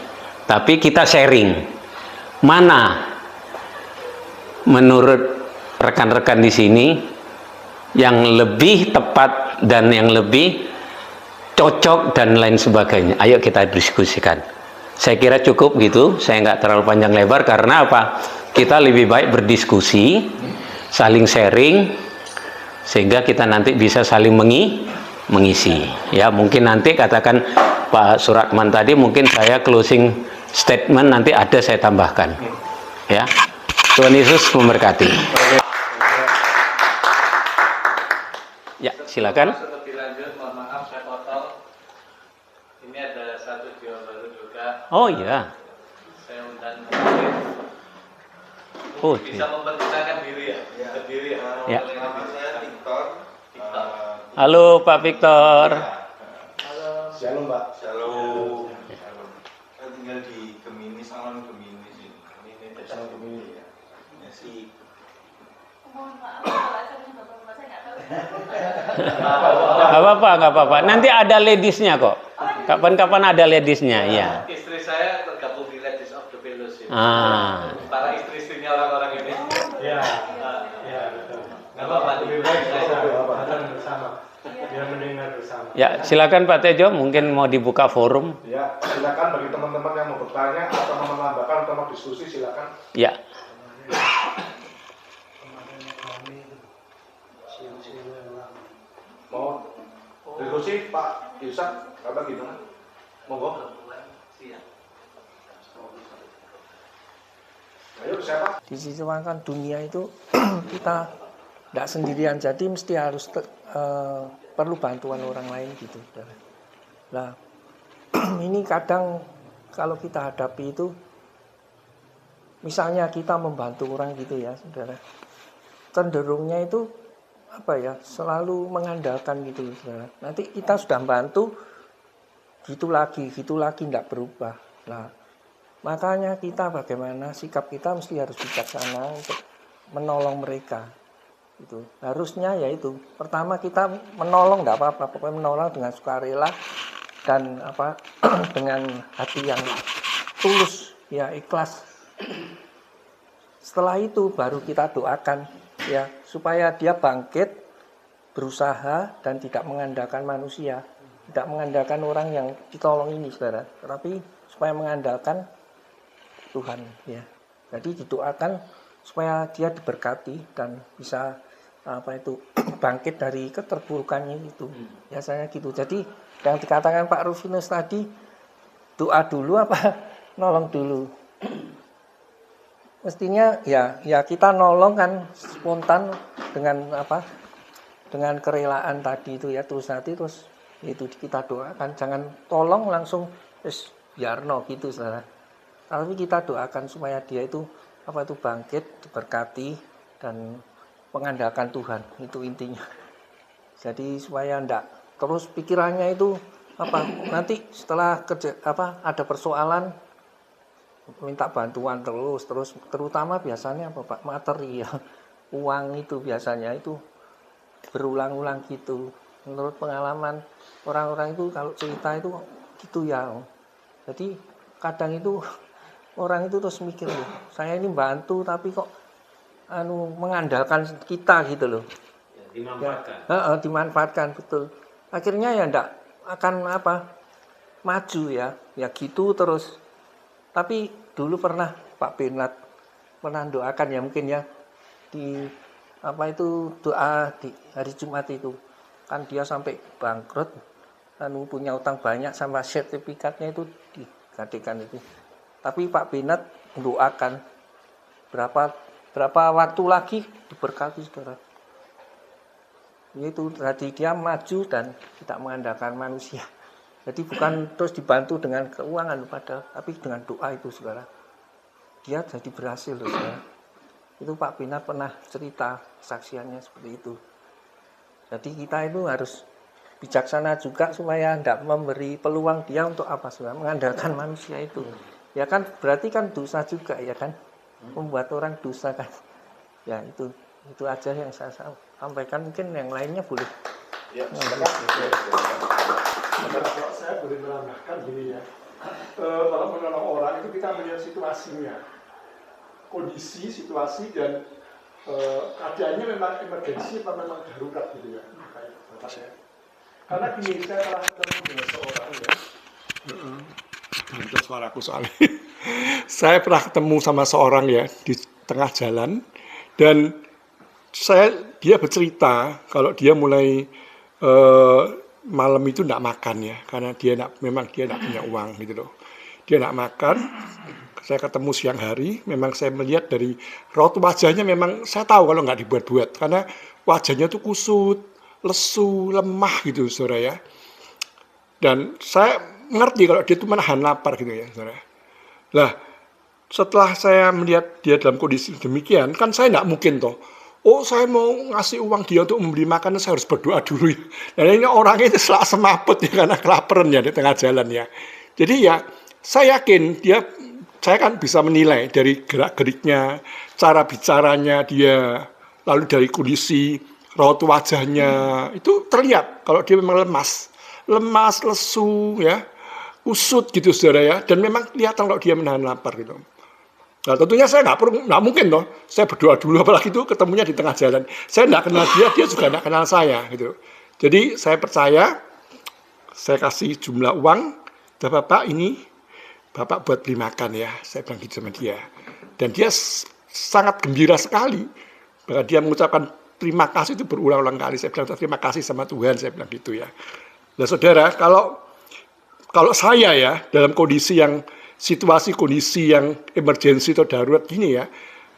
tapi kita sharing mana menurut rekan-rekan di sini yang lebih tepat dan yang lebih cocok dan lain sebagainya. Ayo kita diskusikan. Saya kira cukup gitu, saya nggak terlalu panjang lebar karena apa? Kita lebih baik berdiskusi, saling sharing, sehingga kita nanti bisa saling mengisi. Ya, mungkin nanti katakan Pak Suratman tadi, mungkin saya closing statement nanti ada saya tambahkan. Ya, Tuhan Yesus memberkati. Ya, silakan. Lebih lanjut, mohon maaf saya potong. Ini ada satu jiwa baru juga. Oh iya. Saya undang Oh, bisa memperkenalkan diri ya. Berdiri ya. Ya. Nama saya Victor. Halo Pak Victor. Shalom, Pak. Shalom. Saya tinggal di Gemini, Salon Gemini sini. Ini Salon Gemini. ya. Ya sih. Nggak apa-apa. Nanti ada ladiesnya kok. Kapan-kapan ada ladiesnya, ya. Istri saya tergabung di Ladies of the Fellowship. Ah. Para istri-istrinya orang-orang ini. Ya, Ya. Nggak apa-apa. lebih baik datang bersama, biar mendengar bersama. Ya, silakan Pak Tejo, mungkin mau dibuka forum. Ya, silakan bagi teman-teman yang mau bertanya atau mau menambahkan atau mau diskusi, silakan. Ya. Mau diskusi, Pak Yusak, kabar gimana? Monggo. Ayo, siapa? Di sisi kan dunia itu kita tidak sendirian, jadi mesti harus perlu bantuan orang lain gitu. Nah, ini kadang kalau kita hadapi itu, misalnya kita membantu orang gitu ya, saudara, cenderungnya itu apa ya, selalu mengandalkan gitu, saudara. Nanti kita sudah bantu, gitu lagi tidak berubah. Nah, makanya kita bagaimana sikap kita mesti harus bijaksana untuk menolong mereka. Itu harusnya yaitu pertama kita menolong nggak apa-apa, pokoknya menolong dengan sukarela dan apa dengan hati yang tulus, ya ikhlas. Setelah itu baru kita doakan ya supaya dia bangkit, berusaha dan tidak mengandalkan manusia, tidak mengandalkan orang yang ditolong ini, saudara, tapi supaya mengandalkan Tuhan ya. Jadi didoakan supaya dia diberkati dan bisa apa itu bangkit dari keterpurukannya itu. Biasanya gitu. Jadi yang dikatakan Pak Rufinus tadi, doa dulu apa nolong dulu. Mestinya ya kita nolong kan spontan dengan apa? Dengan kerelaan tadi itu ya, terus nanti terus itu kita doakan, jangan tolong langsung biarno gitu, saudara. Tapi kita doakan supaya dia itu apa itu bangkit, diberkati dan mengandalkan Tuhan, itu intinya. Jadi supaya ndak terus pikirannya itu apa nanti setelah kerja apa ada persoalan minta bantuan terus terutama biasanya apa Pak, material, uang itu biasanya itu berulang-ulang gitu. Menurut pengalaman orang-orang itu kalau cerita itu gitu ya. Jadi kadang itu orang itu terus mikir loh, saya ini bantu tapi kok mengandalkan kita gitu loh. Dimanfaatkan. Ya, dimanfaatkan betul. Akhirnya ya ndak akan apa maju ya gitu terus. Tapi dulu pernah Pak Benat pernah doakan ya mungkin ya di apa itu doa di hari Jumat itu kan dia sampai bangkrut, punya utang banyak sama sertifikatnya itu digadekan itu. Tapi Pak Benat mendoakan berapa waktu lagi diberkati, saudara. Itu tadi dia maju dan tidak mengandalkan manusia. Jadi bukan terus dibantu dengan keuangan padahal, tapi dengan doa itu, saudara. Dia jadi berhasil, saudara. Itu Pak Binar pernah cerita kesaksiannya seperti itu. Jadi kita itu harus bijaksana juga supaya tidak memberi peluang dia untuk apa, supaya mengandalkan manusia itu. Ya kan berarti kan dosa juga ya kan, membuat orang dosa kan. Ya itu aja yang saya sampaikan, mungkin yang lainnya boleh. Ya, Kalau saya boleh menambahkan gini ya, kalau menolong orang itu kita melihat situasinya, kondisi, situasi dan keadaannya memang emergensi atau memang darurat gitu ya. Karena gini, saya telah ketemu dengan seorang ya. Itu suaraku soalnya. Saya pernah ketemu sama seorang ya di tengah jalan dan dia bercerita kalau dia mulai malam itu tidak makan ya, karena memang dia tidak punya uang gitu loh. Dia tidak makan. Saya ketemu siang hari, memang saya melihat dari raut wajahnya, memang saya tahu kalau nggak dibuat-buat, karena wajahnya tuh kusut, lesu, lemah gitu saudara ya. Dan saya mengerti kalau dia itu menahan lapar gitu ya saudara. Lah setelah saya melihat dia dalam kondisi demikian, kan saya tidak mungkin toh, oh saya mau ngasih uang dia untuk membeli makanan, saya harus berdoa dulu ya. Dan ini orangnya itu selak semaput ya, karena kelaparan ya di tengah jalan ya. Jadi ya saya yakin saya kan bisa menilai dari gerak-geriknya, cara bicaranya dia, lalu dari kondisi raut wajahnya, itu terlihat kalau dia memang lemas, lesu ya, kusut gitu saudara ya, dan memang kelihatan kalau dia menahan lapar gitu. Nah tentunya saya nggak mungkin loh, saya berdoa dulu, apalagi itu ketemunya di tengah jalan. Saya nggak kenal dia juga nggak kenal saya gitu. Jadi saya percaya, saya kasih jumlah uang, Bapak ini Bapak buat beli makan ya, saya bilang gitu sama dia. Dan dia sangat gembira sekali. Bahkan dia mengucapkan terima kasih itu berulang-ulang kali. Saya bilang terima kasih sama Tuhan, saya bilang gitu ya. Nah saudara, kalau saya ya dalam kondisi yang kondisi yang emergensi atau darurat gini ya,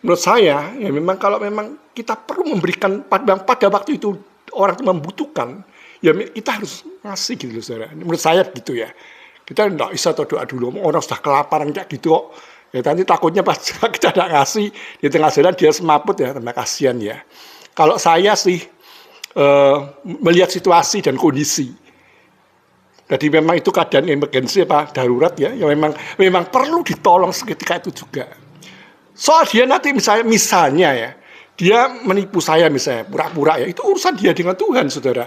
menurut saya ya memang kalau memang kita perlu memberikan pada waktu itu orang itu membutuhkan, ya kita harus ngasih gitu saudara. Menurut saya gitu ya. Kita tidak bisa doa dulu, orang sudah kelaparan kayak gitu kok. Ya nanti takutnya pas kita tidak ngasih di tengah jalan dia semaput ya, tambah kasihan ya. Kalau saya sih melihat situasi dan kondisi. Jadi memang itu keadaan emergensi apa darurat ya, yang memang perlu ditolong seketika itu juga. Soal dia nanti misalnya ya, dia menipu saya misalnya, pura-pura ya, itu urusan dia dengan Tuhan saudara.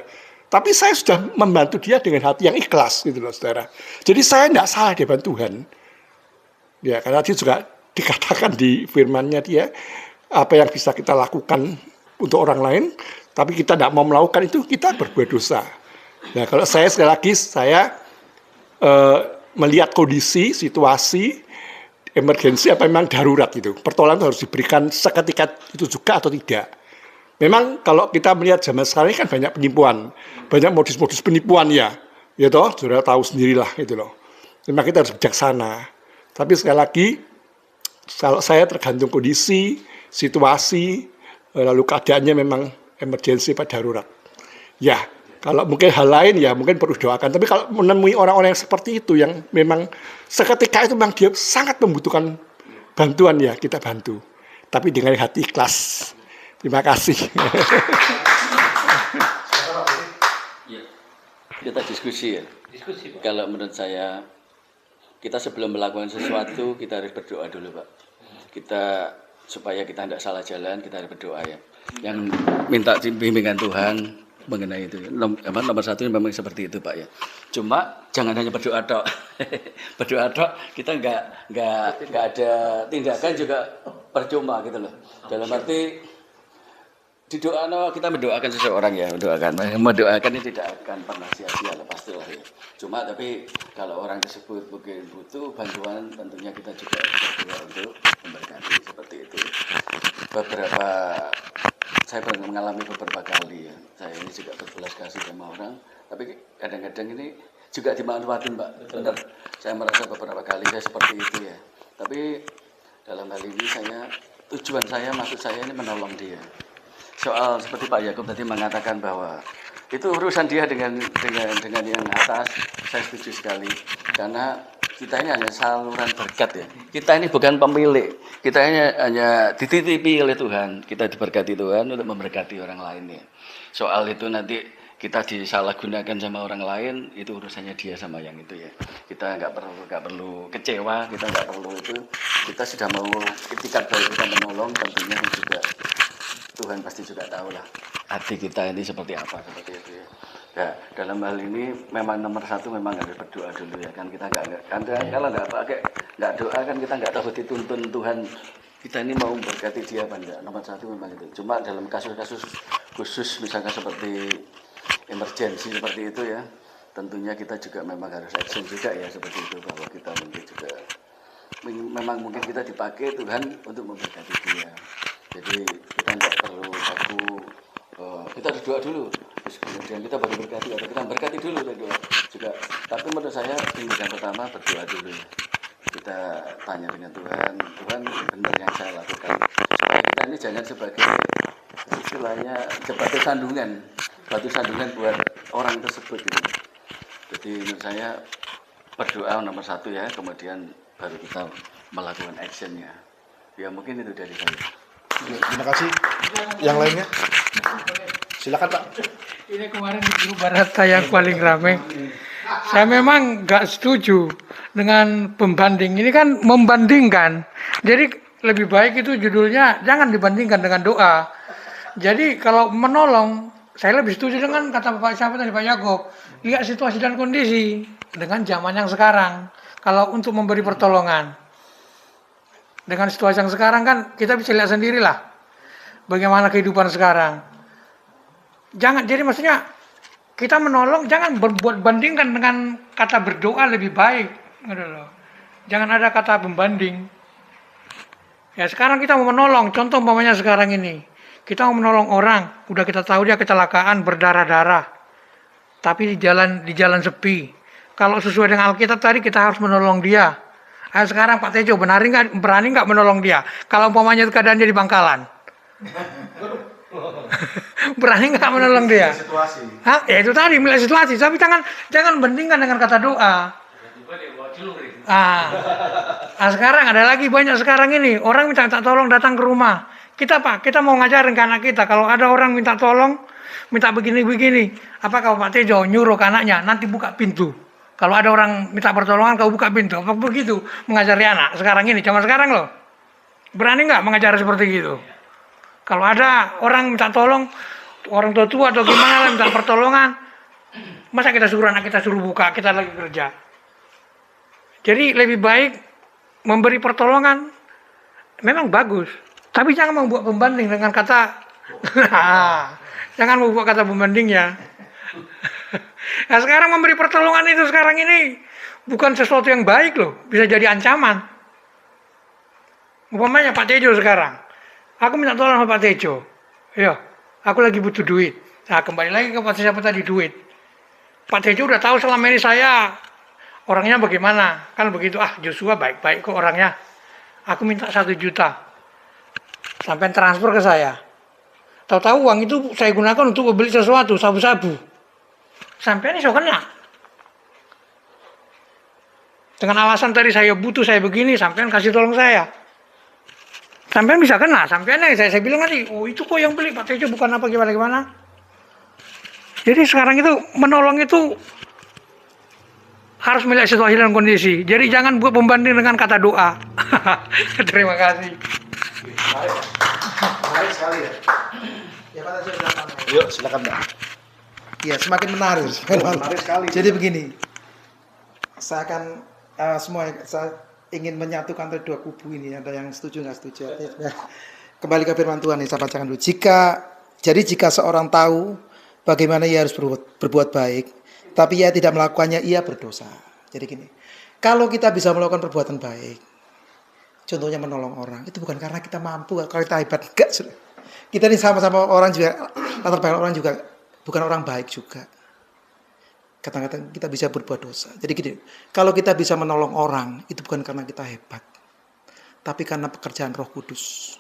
Tapi saya sudah membantu dia dengan hati yang ikhlas gitu loh saudara. Jadi saya tidak salah di depan Tuhan. Ya karena dia juga dikatakan di firman-Nya dia, apa yang bisa kita lakukan untuk orang lain, tapi kita tidak mau melakukan itu, kita berbuat dosa. Nah kalau saya sekali lagi, saya melihat kondisi, situasi, emergensi apa memang darurat gitu. Pertolongan harus diberikan seketika itu juga atau tidak. Memang kalau kita melihat zaman sekarang ini kan banyak penipuan, banyak modus-modus penipuan ya toh, saudara tahu sendirilah gitu loh. Memang kita harus bijaksana. Tapi sekali lagi, kalau saya tergantung kondisi, situasi, lalu keadaannya memang emergensi pada darurat. Ya, kalau mungkin hal lain ya mungkin perlu doakan. Tapi kalau menemui orang-orang yang seperti itu, yang memang seketika itu memang dia sangat membutuhkan bantuan ya, kita bantu. Tapi dengan hati ikhlas. Terima kasih. Kita diskusi ya. Diskusi, Pak. Kalau menurut saya, kita sebelum melakukan sesuatu, kita harus berdoa dulu Pak. Supaya kita tidak salah jalan, kita harus berdoa ya. Yang minta bimbingan Tuhan mengenai itu. Nomor satu memang seperti itu Pak ya. Cuma jangan hanya berdoa tok. Berdoa tok, kita nggak ada tindakan juga percuma gitu loh. Dalam arti di doa kita mendoakan seseorang ya, mendoakan ini tidak akan pernah sia-sia lah pastilah ya. Cuma tapi kalau orang tersebut mungkin butuh bantuan, tentunya kita juga berdoa untuk memberkati seperti itu. Saya pernah mengalami beberapa kali ya. Saya ini juga berbelas kasih sama orang, tapi kadang-kadang ini juga dimanfaatin Pak. Benar. Saya merasa beberapa kali saya seperti itu ya. Tapi dalam hal ini maksud saya ini menolong dia. Soal seperti Pak Yakub tadi mengatakan bahwa itu urusan dia dengan yang atas, saya setuju sekali. Karena kita ini hanya saluran berkat ya. Kita ini bukan pemilik. Kita ini hanya dititipi oleh Tuhan. Kita diberkati Tuhan untuk memberkati orang lain ya. Soal itu nanti kita disalahgunakan sama orang lain, itu urusannya dia sama yang itu ya. Kita nggak perlu kecewa, kita nggak perlu itu. Kita sudah mau itikat baik kita menolong, tentunya juga Tuhan pasti juga tahu lah hati kita ini seperti apa, seperti itu ya. Ya, dalam hal ini memang nomor satu memang harus berdoa dulu ya kan, kita kalau nggak doa kan kita nggak tahu dituntun Tuhan kita ini mau berkati dia apa enggak. Nomor satu memang itu. Cuma dalam kasus-kasus khusus misalkan seperti emergensi seperti itu ya, tentunya kita juga memang harus action juga ya seperti itu, bahwa kita mungkin juga memang mungkin kita dipakai Tuhan untuk memberkati dia. Jadi kita nggak perlu kita harus doa dulu, terus kemudian kita baru berkati atau kita berkati dulu berdoa juga. Tapi menurut saya yang pertama berdoa dulu ya. Kita tanya dengan Tuhan, Tuhan benar yang saya lakukan. Kita ini jangan sebagai istilahnya batu sandungan buat orang tersebut gitu. Jadi menurut saya berdoa nomor satu ya, kemudian baru kita melakukan actionnya. Ya mungkin itu dari saya. Terima kasih. Yang lainnya? Silakan Pak. Ini kemarin di grup Barata yang paling ramai. Saya memang nggak setuju dengan pembanding. Ini kan membandingkan. Jadi lebih baik itu judulnya jangan dibandingkan dengan doa. Jadi kalau menolong, saya lebih setuju dengan kata Bapak siapa tadi, Pak Yakob. Lihat situasi dan kondisi dengan zaman yang sekarang. Kalau untuk memberi pertolongan. Dengan situasi yang sekarang kan kita bisa lihat sendirilah bagaimana kehidupan sekarang. Jangan, jadi maksudnya kita menolong jangan berbuat bandingkan dengan kata berdoa lebih baik. Jangan ada kata pembanding. Ya sekarang kita mau menolong, contoh umpamanya sekarang ini. Kita mau menolong orang, udah kita tahu dia kecelakaan berdarah-darah. Tapi di jalan sepi. Kalau sesuai dengan Alkitab tadi kita harus menolong dia. Ayo sekarang Pak Tejo berani nggak menolong dia? Kalau umpamanya keadaannya di Bangkalan. Berani nggak menolong dia? Hah? Ya itu tadi melihat situasi. Tapi jangan bandingkan dengan kata doa. Sekarang ada lagi banyak sekarang ini orang minta tolong datang ke rumah. Kita mau ngajarin ke anak kita kalau ada orang minta tolong, minta begini-begini. Apakah Pak Tejo nyuruh ke anaknya nanti buka pintu? Kalau ada orang minta pertolongan kau buka pintu. Apa begitu mengajari anak sekarang ini? Zaman sekarang loh. Berani nggak mengajar seperti gitu? Kalau ada orang minta tolong, orang tua atau gimana lah minta pertolongan, masa kita suruh anak kita suruh buka, kita lagi kerja. Jadi lebih baik memberi pertolongan memang bagus, tapi jangan membuat pembanding dengan kata jangan membuat kata pembanding ya. Nah sekarang memberi pertolongan itu sekarang ini bukan sesuatu yang baik loh, bisa jadi ancaman. Umpamanya Pak Tejo sekarang, aku minta tolong sama Pak Tejo, ya, aku lagi butuh duit. Nah kembali lagi ke siapa tadi duit. Pak Tejo udah tahu selama ini saya orangnya bagaimana, kan begitu. Joshua baik-baik kok orangnya. Aku minta 1 juta, sampai transfer ke saya. Tahu-tahu uang itu saya gunakan untuk beli sesuatu, sabu-sabu. Sampai ini so kena. Dengan alasan tadi saya butuh, saya begini, sampean kasih tolong saya. Sampean bisa kena, sampean saya bilang tadi, oh itu kok yang beli Pak Tejo bukan apa gimana. Jadi sekarang itu menolong itu harus melihat situasi dan kondisi. Jadi jangan buat pembanding dengan kata doa. Terima kasih. Menarik sekali ya. Ya Pak Tejo silakan. Yuk, silakan Mbak. Ya semakin menarik. Menarik sekali. Jadi begini, saya akan saya ingin menyatukan antara dua kubu ini. Ada yang setuju nggak setuju? Kembali ke firman Tuhan nih, saya bacakan dulu. Jika seorang tahu bagaimana ia harus berbuat baik, tapi ia tidak melakukannya, ia berdosa. Jadi gini, kalau kita bisa melakukan perbuatan baik, contohnya menolong orang, itu bukan karena kita mampu, kalau kita hebat, enggak. Kita ini sama-sama orang juga, latar belakang orang juga bukan orang baik juga. Kadang-kadang kita bisa berbuat dosa. Jadi gini, kalau kita bisa menolong orang, itu bukan karena kita hebat, tapi karena pekerjaan Roh Kudus.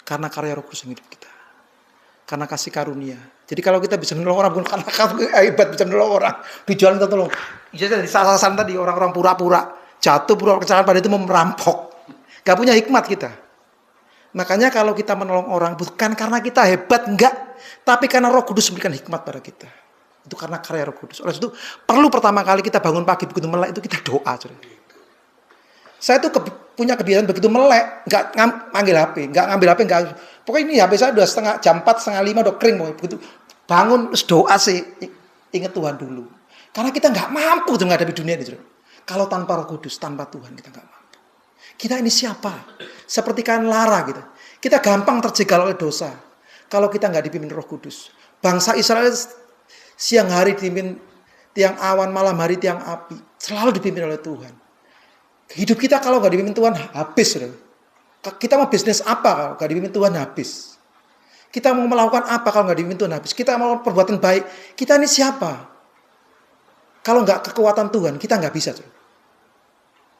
Karena karya Roh Kudus yang hidup kita. karena kasih karunia. Jadi kalau kita bisa menolong orang bukan karena kamu hebat bisa menolong orang, di jalan kita tolong. Jadi sasaran tadi orang-orang pura-pura jatuh, pura-pura kecelakaan pada itu merampok. Gak punya hikmat kita. Makanya kalau kita menolong orang bukan karena kita hebat, enggak, tapi karena Roh Kudus memberikan hikmat pada kita. Itu karena karya Roh Kudus. Oleh itu perlu pertama kali kita bangun pagi begitu melek itu kita doa. Saya tuh punya kebiasaan begitu melek, nggak ngambil HP, nggak ngambil HP, nggak. Pokoknya ini HP saya udah jam 4, setengah 5 udah kering, pokoknya begitu bangun terus doa sih, ingat Tuhan dulu. Karena kita nggak mampu tuh menghadapi dunia ini. Kalau tanpa Roh Kudus, tanpa Tuhan kita nggak mampu. Kita ini siapa? Seperti kan lara gitu. Kita gampang terjegal oleh dosa. Kalau kita nggak dipimpin Roh Kudus. Bangsa Israel siang hari dipimpin tiang awan, malam hari tiang api. Selalu dipimpin oleh Tuhan. Hidup kita kalau nggak dipimpin Tuhan habis. Kita mau bisnis apa kalau nggak dipimpin Tuhan habis. Kita mau melakukan apa kalau nggak dipimpin Tuhan habis. Kita mau perbuatan baik. Kita ini siapa? Kalau nggak kekuatan Tuhan, kita nggak bisa.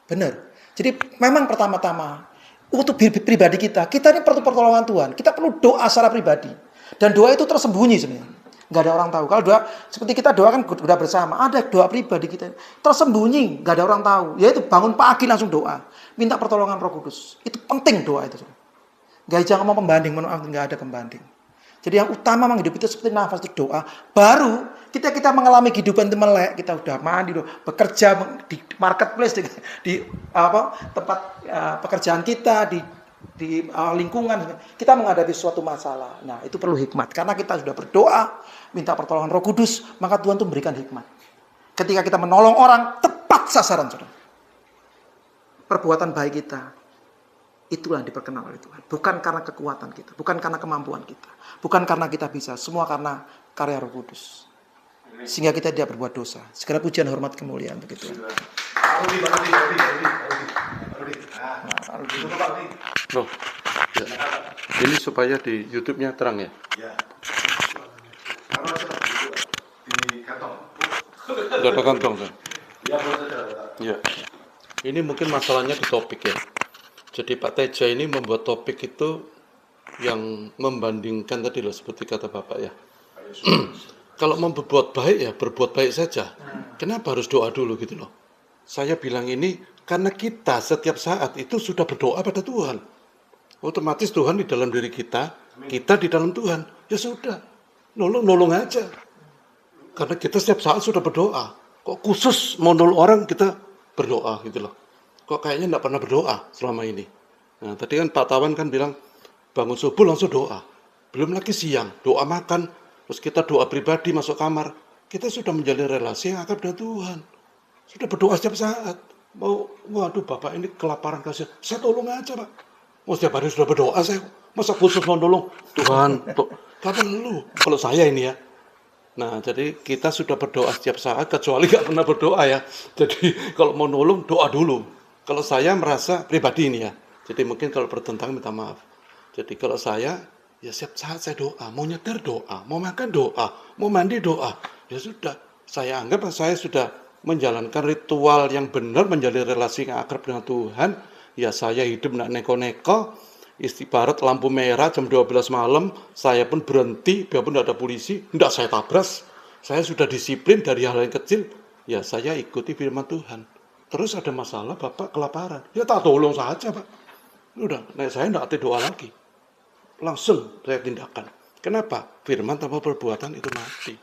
Benar. Jadi memang pertama-tama untuk pribadi kita ini perlu pertolongan Tuhan. Kita perlu doa secara pribadi. Dan doa itu tersembunyi sebenarnya. Nggak ada orang tahu. Kalau doa seperti kita doa kan doa bersama. Ada doa pribadi kita tersembunyi, nggak ada orang tahu. Yaitu bangun pagi langsung doa, minta pertolongan Roh Kudus. Itu penting doa itu. Nggak jangan mau pembanding, nggak ada pembanding. Jadi yang utama memang hidup itu seperti nafas itu doa. Baru kita mengalami kehidupan itu melek, kita udah mandi, bekerja di marketplace, di tempat pekerjaan kita, di lingkungan, kita menghadapi suatu masalah. Nah, itu perlu hikmat. Karena kita sudah berdoa, minta pertolongan Roh Kudus, maka Tuhan tuh memberikan hikmat. Ketika kita menolong orang, tepat sasaran, saudara. Perbuatan baik kita, itulah yang diperkenan oleh Tuhan. Bukan karena kekuatan kita, bukan karena kemampuan kita, bukan karena kita bisa, semua karena karya Roh Kudus. Sehingga kita tidak berbuat dosa. Segala pujian, hormat, kemuliaan begitu. Loh, ya. Ini supaya di YouTube-nya terang ya? Ya. Di kantong. Udah ada kantong kan? Ya, boleh saja. Ya. Ini mungkin masalahnya di topik ya. Jadi Pak Teja ini membuat topik itu yang membandingkan tadi loh, seperti kata Bapak ya. Kalau mau berbuat baik ya berbuat baik saja. Kenapa harus doa dulu gitu loh? Saya bilang ini karena kita setiap saat itu sudah berdoa pada Tuhan. Otomatis Tuhan di dalam diri kita di dalam Tuhan. Ya sudah, nolong aja. Karena kita setiap saat sudah berdoa. Kok khusus mau nolong orang kita berdoa gitu loh. Kok kayaknya enggak pernah berdoa selama ini. Nah, tadi kan Pak Tawan kan bilang bangun subuh langsung doa. Belum lagi siang, doa makan, terus kita doa pribadi masuk kamar. Kita sudah menjalin relasi yang akrab dengan Tuhan. Sudah berdoa setiap saat. Waduh Bapak ini kelaparan kasih. Saya tolong aja Pak. Mau setiap hari sudah berdoa saya. Masa khusus mau nolong? Tuhan, Gak perlu. Kalau saya ini ya. Nah, jadi kita sudah berdoa setiap saat, kecuali gak pernah berdoa ya. Jadi kalau mau nolong, doa dulu. Kalau saya merasa pribadi ini ya. Jadi mungkin kalau bertentangan minta maaf. Jadi kalau saya, ya setiap saat saya doa. Mau nyetir doa, mau makan doa, mau mandi doa. Ya sudah, saya anggap saya sudah menjalankan ritual yang benar, menjalin relasi yang akrab dengan Tuhan. Ya saya hidup nak neko-neko, istibarat lampu merah jam 12 malam, saya pun berhenti, biarpun tidak ada polisi, tidak saya tabras. Saya sudah disiplin dari hal yang kecil, ya saya ikuti firman Tuhan. Terus ada masalah, Bapak kelaparan, ya tak tolong saja Pak. Udah, saya tidak doa lagi. Langsung saya tindakan. Kenapa? Firman tanpa perbuatan itu mati.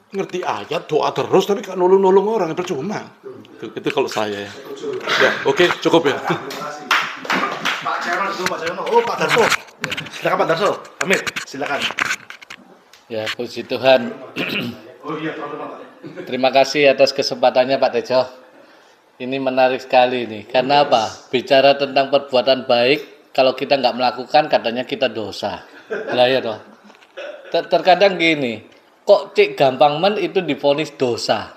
Ngerti ayat, doa terus, tapi gak nolong-nolong orang, percuma. Itu kalau saya ya. Ya, oke, cukup ya. Pak Chairman, Pak Chairman. Oh, Pak Darso. Silakan Pak Darso. Amin. Silakan. Ya, puji Tuhan. Oh iya, Pak. Terima kasih atas kesempatannya Pak Tejo. Ini menarik sekali nih. Karena apa? Bicara tentang perbuatan baik, kalau kita nggak melakukan, katanya kita dosa. Lah ya toh. Terkadang gini, kok cik gampang itu divonis dosa.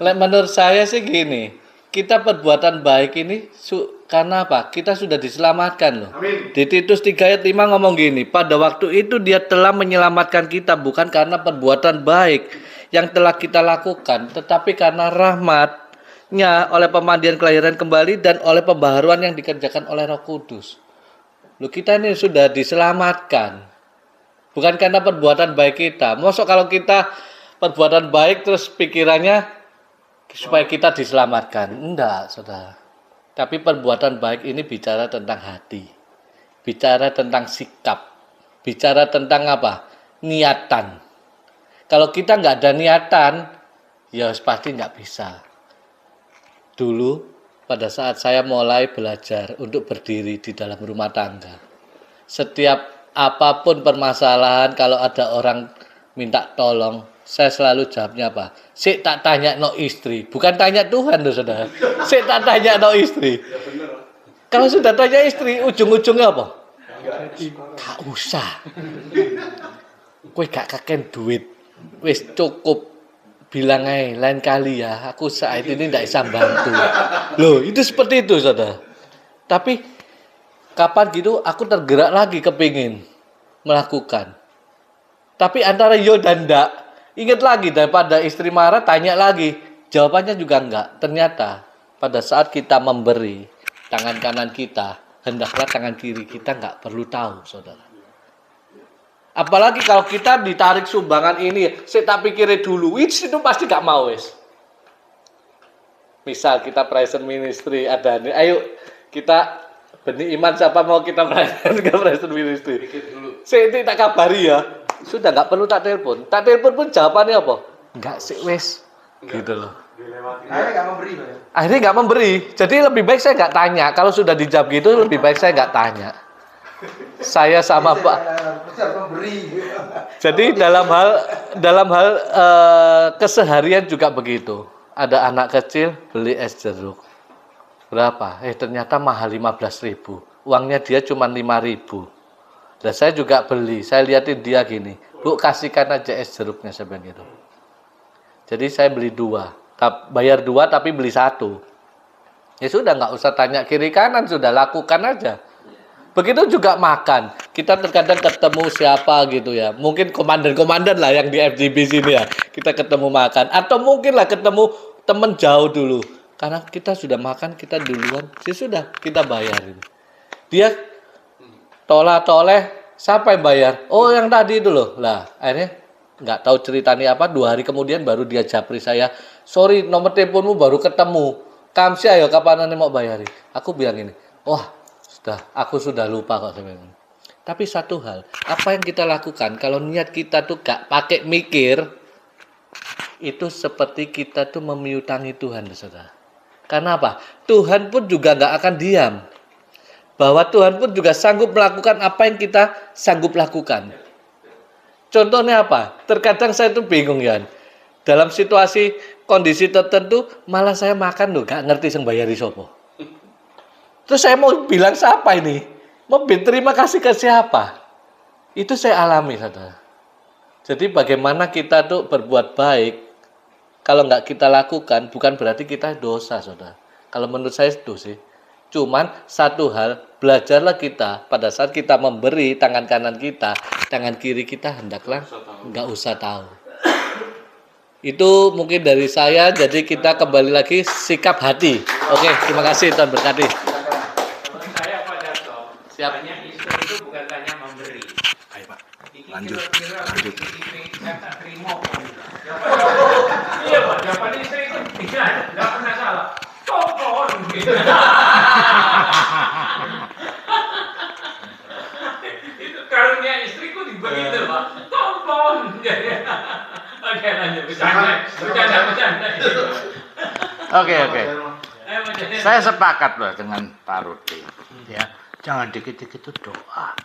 Menurut saya sih gini, kita perbuatan baik ini karena apa? Kita sudah diselamatkan loh. Amin. Di Titus 3 ayat 5 ngomong gini, pada waktu itu dia telah menyelamatkan kita bukan karena perbuatan baik yang telah kita lakukan, tetapi karena rahmat-Nya oleh pemandian kelahiran kembali dan oleh pembaharuan yang dikerjakan oleh Roh Kudus. Loh, kita ini sudah diselamatkan. Bukan karena perbuatan baik kita. Mosok kalau kita perbuatan baik terus pikirannya supaya kita diselamatkan. Enggak, saudara. Tapi perbuatan baik ini bicara tentang hati. Bicara tentang sikap. Bicara tentang apa? Niatan. Kalau kita nggak ada niatan, ya pasti nggak bisa. Dulu, pada saat saya mulai belajar untuk berdiri di dalam rumah tangga, setiap apapun permasalahan, kalau ada orang minta tolong, saya selalu jawabnya apa? Sik tak tanya no istri, bukan tanya Tuhan loh saudara. Sik tak tanya no istri. Kalau sudah tanya istri, ujung-ujungnya apa? Gak usah. Kowe gak kakek duit, wis cukup. Bilang aja lain kali ya, aku saat ini tidak bisa bantu. Loh, itu seperti itu saudara. Tapi kapan gitu aku tergerak lagi kepingin melakukan. Tapi antara yo dan ndak, ingat lagi daripada istri marah tanya lagi, jawabannya juga enggak. Ternyata pada saat kita memberi tangan kanan kita, hendaklah tangan kiri kita enggak perlu tahu, saudara. Apalagi kalau kita ditarik sumbangan ini, saya tak pikirin dulu, itu pasti gak mau wes. Misal kita present ministry ada nih, ayo kita benih iman siapa mau kita present ministry. Saya tak kabari ya, sudah gak perlu tak telepon pun jawabannya apa? Enggak sih wes, gitu loh. Akhirnya gak memberi. Jadi lebih baik saya gak tanya. Kalau sudah dijawab gitu, lebih baik saya gak tanya. Saya sama Pak. Jadi dalam hal keseharian juga begitu. Ada anak kecil beli es jeruk. Berapa? Ternyata mahal 15.000. Uangnya dia cuma 5.000. Dan saya juga beli. Saya liatin dia gini. Bu, kasihkan aja es jeruknya saya bilang gitu. Jadi saya beli 2. Bayar 2 tapi beli 1. Ya sudah, nggak usah tanya kiri kanan, sudah lakukan aja. Begitu juga makan. Kita terkadang ketemu siapa gitu ya. Mungkin komandan-komandan lah yang di FGB sini ya. Kita ketemu makan. Atau mungkin lah ketemu teman jauh dulu. Karena kita sudah makan, kita duluan. Ya sudah, kita bayarin. Dia toleh, siapa yang bayar? Oh, yang tadi itu loh. Lah, akhirnya nggak tahu ceritanya apa. 2 hari kemudian baru dia japri saya. Sorry, nomor teleponmu baru ketemu. Kamsi ayo kapan nanti mau bayari? Aku bilang ini. Wah, aku sudah lupa kok sebenarnya. Tapi satu hal, apa yang kita lakukan kalau niat kita tuh gak pakai mikir, itu seperti kita tuh memiutangi Tuhan, saudara. Karena apa? Tuhan pun juga gak akan diam. Bahwa Tuhan pun juga sanggup melakukan apa yang kita sanggup lakukan. Contohnya apa? Terkadang saya tuh bingung ya. Dalam situasi kondisi tertentu, malah saya makan loh, gak ngerti sing bayari sopo. Terus saya mau bilang siapa ini? Mau berterima kasih ke siapa? Itu saya alami, saudara. Jadi bagaimana kita tuh berbuat baik, kalau nggak kita lakukan, bukan berarti kita dosa, saudara. Kalau menurut saya itu sih. Cuman satu hal, belajarlah kita pada saat kita memberi tangan kanan kita, tangan kiri kita hendaklah nggak usah tahu. Itu mungkin dari saya, jadi kita kembali lagi sikap hati. Oke, terima kasih, Tuhan berkati. Tanya istri itu bukan tanya memberi. Ayo Pak, Lanjut. Terima. Iya Pak, jawaban istri itu tidak pernah salah. Tolong. Itu karunia istriku begitu Pak. Tolong. Oke lanjut. Bercanda. Oke. Saya sepakat loh dengan Pak Rudi. Ya. Jangan dikit-dikit itu doa.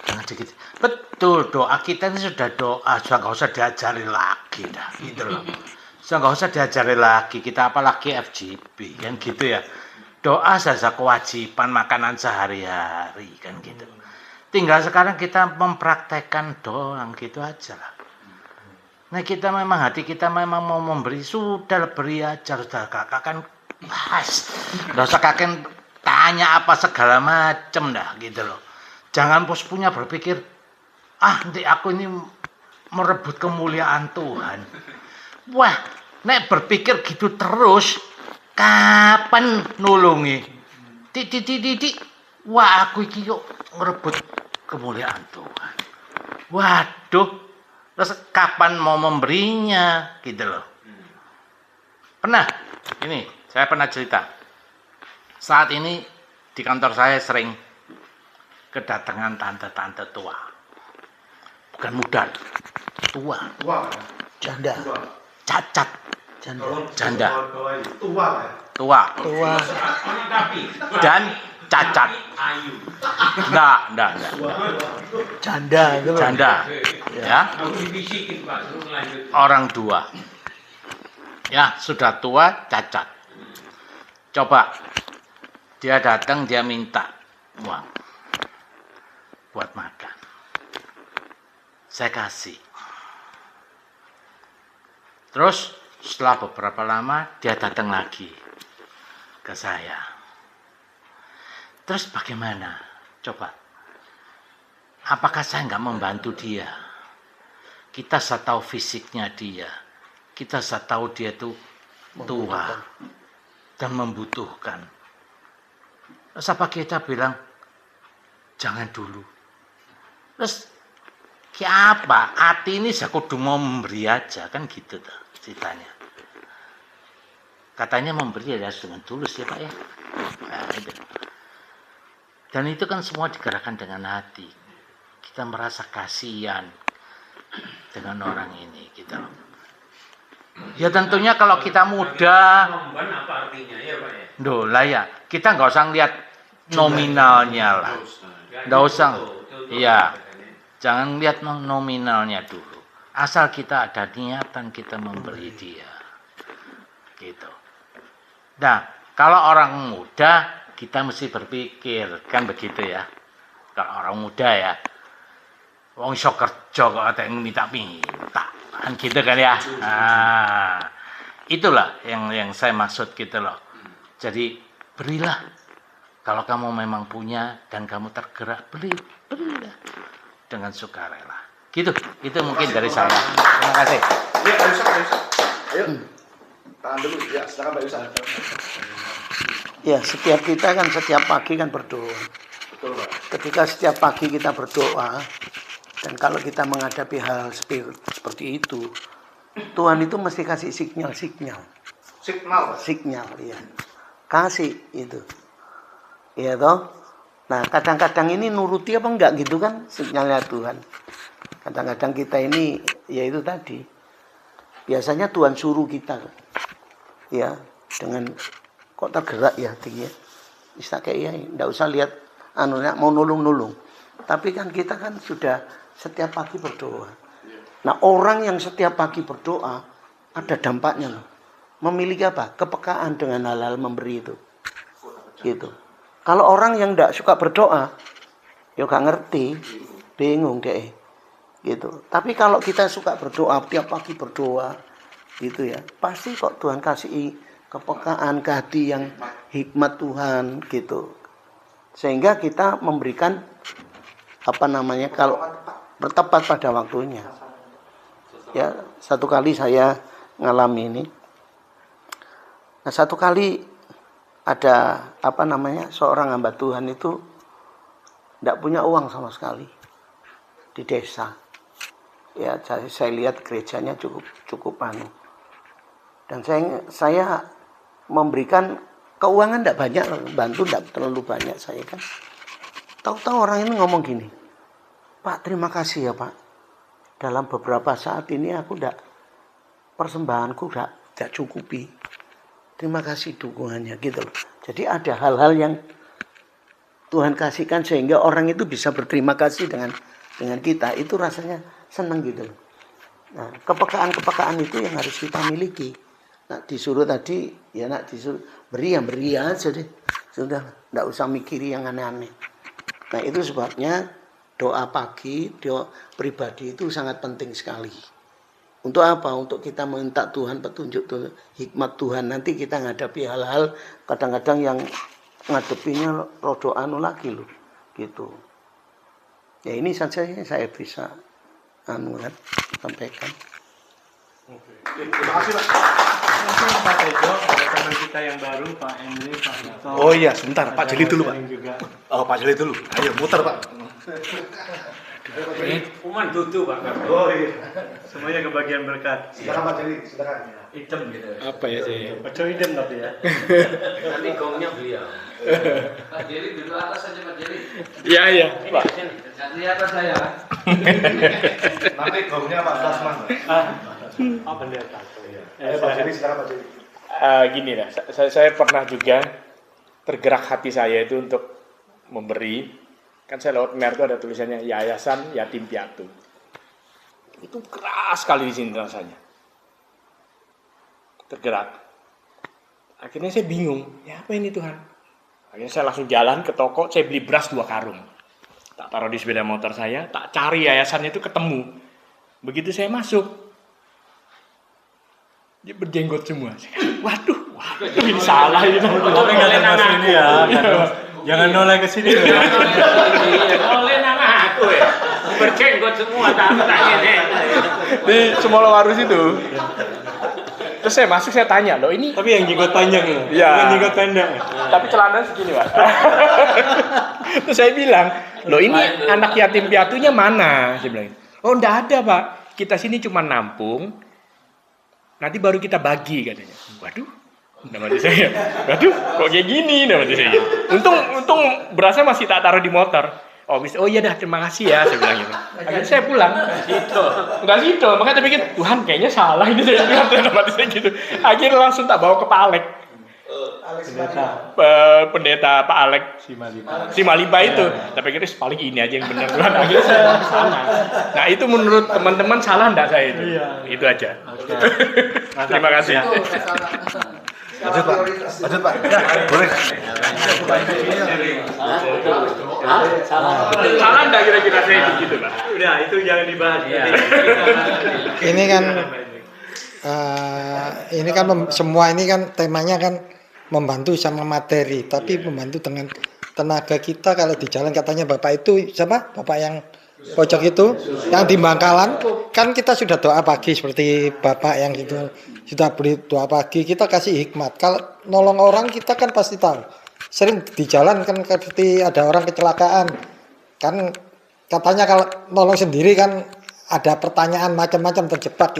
Jangan dikit. Betul, doa kita ini sudah doa, sudah nggak usah diajari lagi dah, gitu loh. Sudah nggak usah diajari lagi. Kita apalagi FGB kan gitu ya. Doa saja kewajiban makanan sehari-hari kan gitu. Tinggal sekarang kita mempraktekkan doang gitu aja lah. Nah kita memang hati kita memang mau memberi, sudah beri aja, sudah kakak kan pas. Nggak usah kakek tanya apa segala macem dah gitu loh. Jangan punya berpikir, nanti aku ini merebut kemuliaan Tuhan. Wah, nek berpikir gitu terus, kapan nulungi? Titik. Wah, aku iki kok merebut kemuliaan Tuhan. Waduh, terus kapan mau memberinya gitu loh. Pernah, ini saya pernah cerita. Saat ini di kantor saya sering kedatangan tante-tante tua. Bukan muda, tua. Janda. Cacat. Janda. Tua. Dan cacat. Enggak. Janda. Ya. Orang tua. Ya, sudah tua, cacat. Coba dia datang, dia minta uang buat makan. Saya kasih. Terus setelah beberapa lama dia datang lagi ke saya. Terus bagaimana? Coba. Apakah saya nggak membantu dia? Kita saya tahu fisiknya dia. Kita saya tahu dia tuh tua dan membutuhkan. Terus apa kita bilang, jangan dulu. Terus kayak apa? Hati ini saya kudu mau memberi aja, kan gitu tuh ceritanya. Katanya memberi ya dengan tulus ya Pak ya. Nah, itu. Dan itu kan semua digerakkan dengan hati. Kita merasa kasihan dengan orang ini gitu. Ya tentunya kalau kita muda, apa artinya ya Pak ya? Duh lah ya, kita nggak usah lihat nominalnya lah. Nggak usah. Iya. Jangan lihat nominalnya dulu. Asal kita ada niatan kita memberi dia. Gitu. Nah, kalau orang muda kita mesti berpikir, kan begitu ya. Kalau orang muda ya, wong iso kerja kok ada yang minta. Kan gitu kan ya. Nah, itulah yang saya maksud gitu loh. Jadi berilah. Kalau kamu memang punya dan kamu tergerak, berilah dengan sukarela. Gitu. Itu mungkin dari saya. Terima kasih. Ya, Pak Yusuf. Ayo. Tahan dulu. Ya, silakan Pak Yusuf. Ya, setiap kita kan setiap pagi kan berdoa. Betul, Pak. Ketika setiap pagi kita berdoa, dan kalau kita menghadapi hal seperti itu, Tuhan itu mesti kasih sinyal. Signal, ya. Kasih itu. Iya toh? Nah, kadang-kadang ini nuruti apa enggak gitu kan sinyalnya Tuhan. Kadang-kadang kita ini, ya itu tadi. Biasanya Tuhan suruh kita. Ya, dengan kok tergerak ya hatinya. Bisa kayak ya, enggak usah lihat mau nulung-nulung. Tapi kan kita kan sudah setiap pagi berdoa. Nah, orang yang setiap pagi berdoa ada dampaknya loh. Memiliki apa? Kepekaan dengan hal-hal memberi itu. Gitu. Kalau orang yang tidak suka berdoa, ya gak ngerti, bingung deh. Gitu. Tapi kalau kita suka berdoa, tiap pagi berdoa, gitu ya, pasti kok Tuhan kasih kepekaan ke hati yang hikmat Tuhan, gitu. Sehingga kita memberikan kalau bertepat pada waktunya. Ya, satu kali saya ngalami ini. Nah, satu kali ada seorang hamba Tuhan itu tidak punya uang sama sekali di desa. Ya, saya lihat gerejanya cukup dan saya memberikan keuangan tidak banyak, bantu tidak terlalu banyak saya kan. Tahu-tahu orang ini ngomong gini, Pak, terima kasih ya Pak. Dalam beberapa saat ini aku persembahanku tidak cukupi. Terima kasih dukungannya gitu loh. Jadi ada hal-hal yang Tuhan kasihkan sehingga orang itu bisa berterima kasih dengan kita. Itu rasanya senang gitu loh. Nah, kepekaan itu yang harus kita miliki. Nah, disuruh tadi, ya nak disuruh beri aja deh. Sudah, tidak usah mikiri yang aneh-aneh. Nah, itu sebabnya doa pagi, doa pribadi itu sangat penting sekali. Untuk apa? Untuk kita minta Tuhan petunjuk Tuhan, hikmat Tuhan. Nanti kita menghadapi hal-hal kadang-kadang yang ngadepinya rodo lagi loh. Gitu. Ya ini saja saya bisa sampaikan. Terima kasih Pak. Pak Tejo, ada teman kita yang baru, Pak Emily, Pak Hito. Oh iya, sebentar. Pak Jeli dulu Pak. Oh Pak Jeli dulu. Ayo muter Pak. Uman dudu Pak. Oh iya. Semuanya kebagian berkat. Silakan Pak Jerry, silakan. Hitam gitu. Apa ya sih? Ojo idem tapi ya. Nanti gongnya beliau. Pak Jerry duduk atas saja Pak Jerry. Iya iya. Pak. Jangan di atas saya. Nanti gongnya Pak Dasman. Apa pendeta? Ayo Pak Jerry, silakan Pak Jerry. Gini lah, saya pernah juga tergerak hati saya itu untuk memberi. Kan saya lewat mer itu ada tulisannya Yayasan Yatim Piatu. Itu keras sekali di sini rasanya. Tergerak. Akhirnya saya bingung, ya apa ini Tuhan? Akhirnya saya langsung jalan ke toko, saya beli beras 2 karung. Tak taruh di sepeda motor saya, tak cari yayasannya itu ketemu. Begitu saya masuk, dia berjenggot semua. Waduh, ini salah ini. Tapi nggak termasuk ini ya. Jangan noleh ke sini. Oleh nama aku ya. Berjenggot semua tanya nih. Di Sumolawarus itu. Terus saya masuk, saya tanya, loh ini. Tapi yang jenggot panjang loh. Iya. Bukan jenggot pendek. Tapi celana segini Pak. Terus saya bilang, loh ini anak yatim piatunya mana? Saya bilang, oh enggak ada Pak. Kita sini cuma nampung. Nanti baru kita bagi katanya. Waduh. Nama saya, waduh, kok kayak gini nama saya. Untung berasnya masih tak taruh di motor. Oh iya dah, terima kasih ya, saya bilang gitu. Akhirnya saya pulang. Enggak gitu, makanya saya pikir, Tuhan kayaknya salah ini saya bilang nama saya gitu. Akhirnya langsung tak bawa ke Pak Alek. Pendeta Pak Alek si Maliba itu. Tapi kira paling ini aja yang benar Tuhan. Akhirnya saya sana. Nah itu menurut teman-teman salah enggak saya itu? Itu aja. Terima kasih. Lanjut Pak. Ya, boleh. Salah enggak kira-kira saya begitu Pak? Udah, itu jangan dibahas. Ini kan semua ini kan temanya kan membantu sama materi, tapi membantu dengan tenaga kita. Kalau di jalan katanya Bapak itu siapa? Bapak yang pojok itu yang di Bangkalan kan kita sudah doa pagi seperti Bapak yang itu sudah beri doa pagi, kita kasih hikmat. Kalau nolong orang kita kan pasti tahu. Sering di jalan kan seperti ada orang kecelakaan kan katanya kalau nolong sendiri kan ada pertanyaan macam-macam terjebak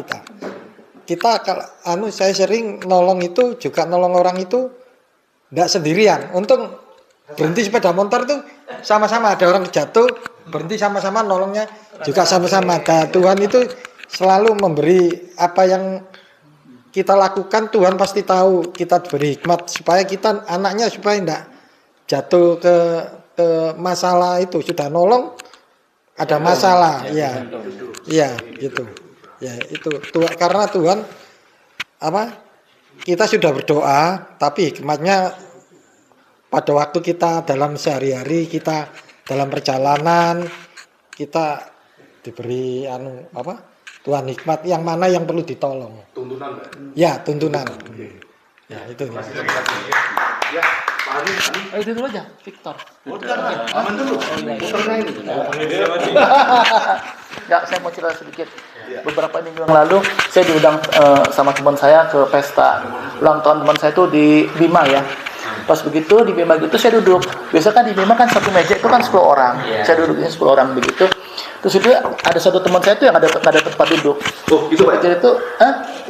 kita kalau saya sering nolong itu juga nolong orang itu tidak sendirian. Untung berhenti sepeda motor itu sama-sama, ada orang jatuh berhenti sama-sama nolongnya juga sama-sama. Tuhan itu selalu memberi apa yang kita lakukan, Tuhan pasti tahu. Kita beri hikmat supaya kita anaknya supaya tidak jatuh ke masalah itu. Sudah nolong ada masalah, iya gitu ya itu karena Tuhan kita sudah berdoa, tapi hikmatnya pada waktu kita dalam sehari-hari, kita dalam perjalanan, kita diberi Tuhan hikmat yang mana yang perlu ditolong. Tuntunan Pak. Ya, tuntunan. Ya, itu. Ya, Pak Adi. Ayo dulu aja, Victor. Aman dulu. Ya, saya mau cerita sedikit. Beberapa minggu yang lalu, saya diundang sama teman saya ke pesta ulang tahun teman saya itu di Bima ya. Pas begitu di Bima gitu saya duduk. Biasa kan di Bima kan satu meja itu kan 10 orang. Saya duduknya 10 orang begitu. Terus itu ada satu teman saya tuh yang ada tempat duduk. Oh, itu Pak. Jadi itu,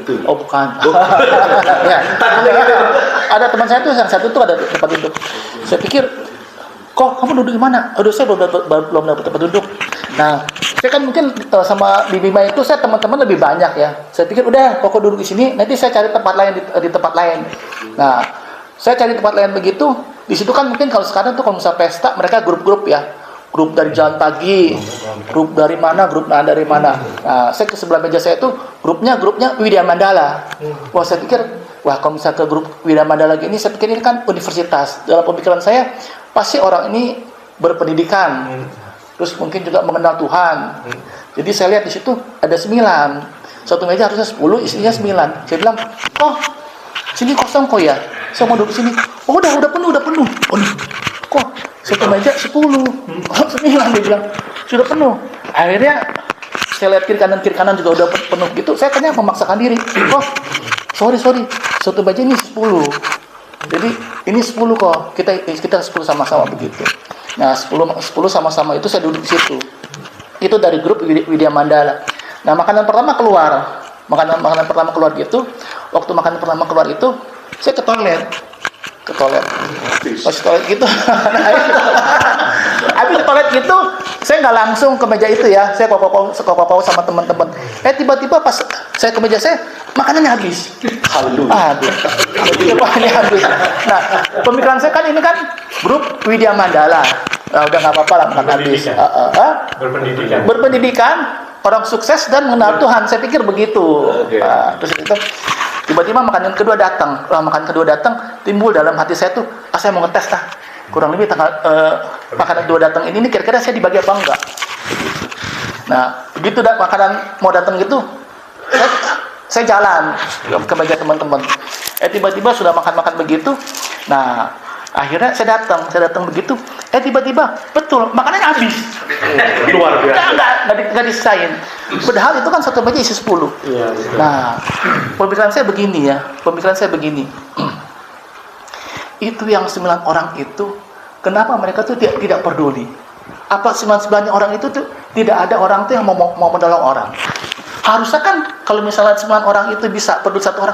Itu. Oh bukan. Ya. Ada teman saya tuh yang satu tuh ada tempat duduk. Saya pikir, kok kamu duduk di mana? Aduh, saya belum dapat tempat duduk. Nah, saya kan mungkin sama di Bima itu saya teman-teman lebih banyak ya. Saya pikir udah, kok duduk di sini, nanti saya cari tempat lain di tempat lain. Nah, saya cari tempat lain begitu. Di situ kan mungkin kalau sekarang tuh kalau misalnya pesta mereka grup-grup ya. Grup dari jalan pagi, grup dari mana, grup dari mana. Nah, saya ke sebelah meja saya itu grupnya Widya Mandala. Wah, saya pikir, kalau misalnya ke grup Widya Mandala ini, saya pikir ini kan universitas. Dalam pemikiran saya, pasti orang ini berpendidikan, terus mungkin juga mengenal Tuhan. Jadi saya lihat di situ ada 9. Satu meja harusnya 10, isinya 9. Saya bilang, sini kosong kok ya. Saya mau duduk sini. Oh, udah penuh. Oh, kok satu meja 10, 9 dia bilang sudah penuh. Akhirnya saya lihat kiri kanan juga udah penuh gitu. Saya tanya memaksakan diri. Oh, sorry, satu meja ini 10. Jadi ini 10 kok. Kita 10 sama-sama begitu. Nah 10 sama-sama itu saya duduk di situ. Itu dari grup Widya Mandala. Nah, makanan pertama keluar. Makanan pertama keluar gitu. Waktu makanan pertama keluar itu, saya ke toilet. Pas toilet gitu. Habis ke toilet gitu, saya nggak langsung ke meja itu ya. Saya kopau sama teman-teman. Tiba-tiba pas saya ke meja saya, makanannya habis. Makanannya habis. Nah, pemikiran saya kan ini kan grup Widya Mandala. Nah, udah nggak apa-apa lah makan habis. Berpendidikan, orang sukses dan mengenal Tuhan. Saya pikir begitu. Terus itu tiba-tiba makanan kedua datang. Timbul dalam hati saya tuh, saya mau ngetes lah. Kurang lebih makanan kedua datang ini kira-kira saya dibagi apa enggak? Nah, begitu makanan mau datang gitu, saya jalan ke meja teman-teman. Tiba-tiba sudah makan begitu. Nah, akhirnya saya datang begitu. Tiba-tiba betul makanannya habis. Luar biasa. Nggak disisain. Padahal itu kan satu meja isi 10. Nah, pemikiran saya begini. Itu yang 9 orang itu, kenapa mereka tuh tidak peduli? Apa 9 orang itu tuh tidak ada orang tuh yang mau menolong orang? Harusnya kan kalau misalnya 9 orang itu bisa peduli 1 orang,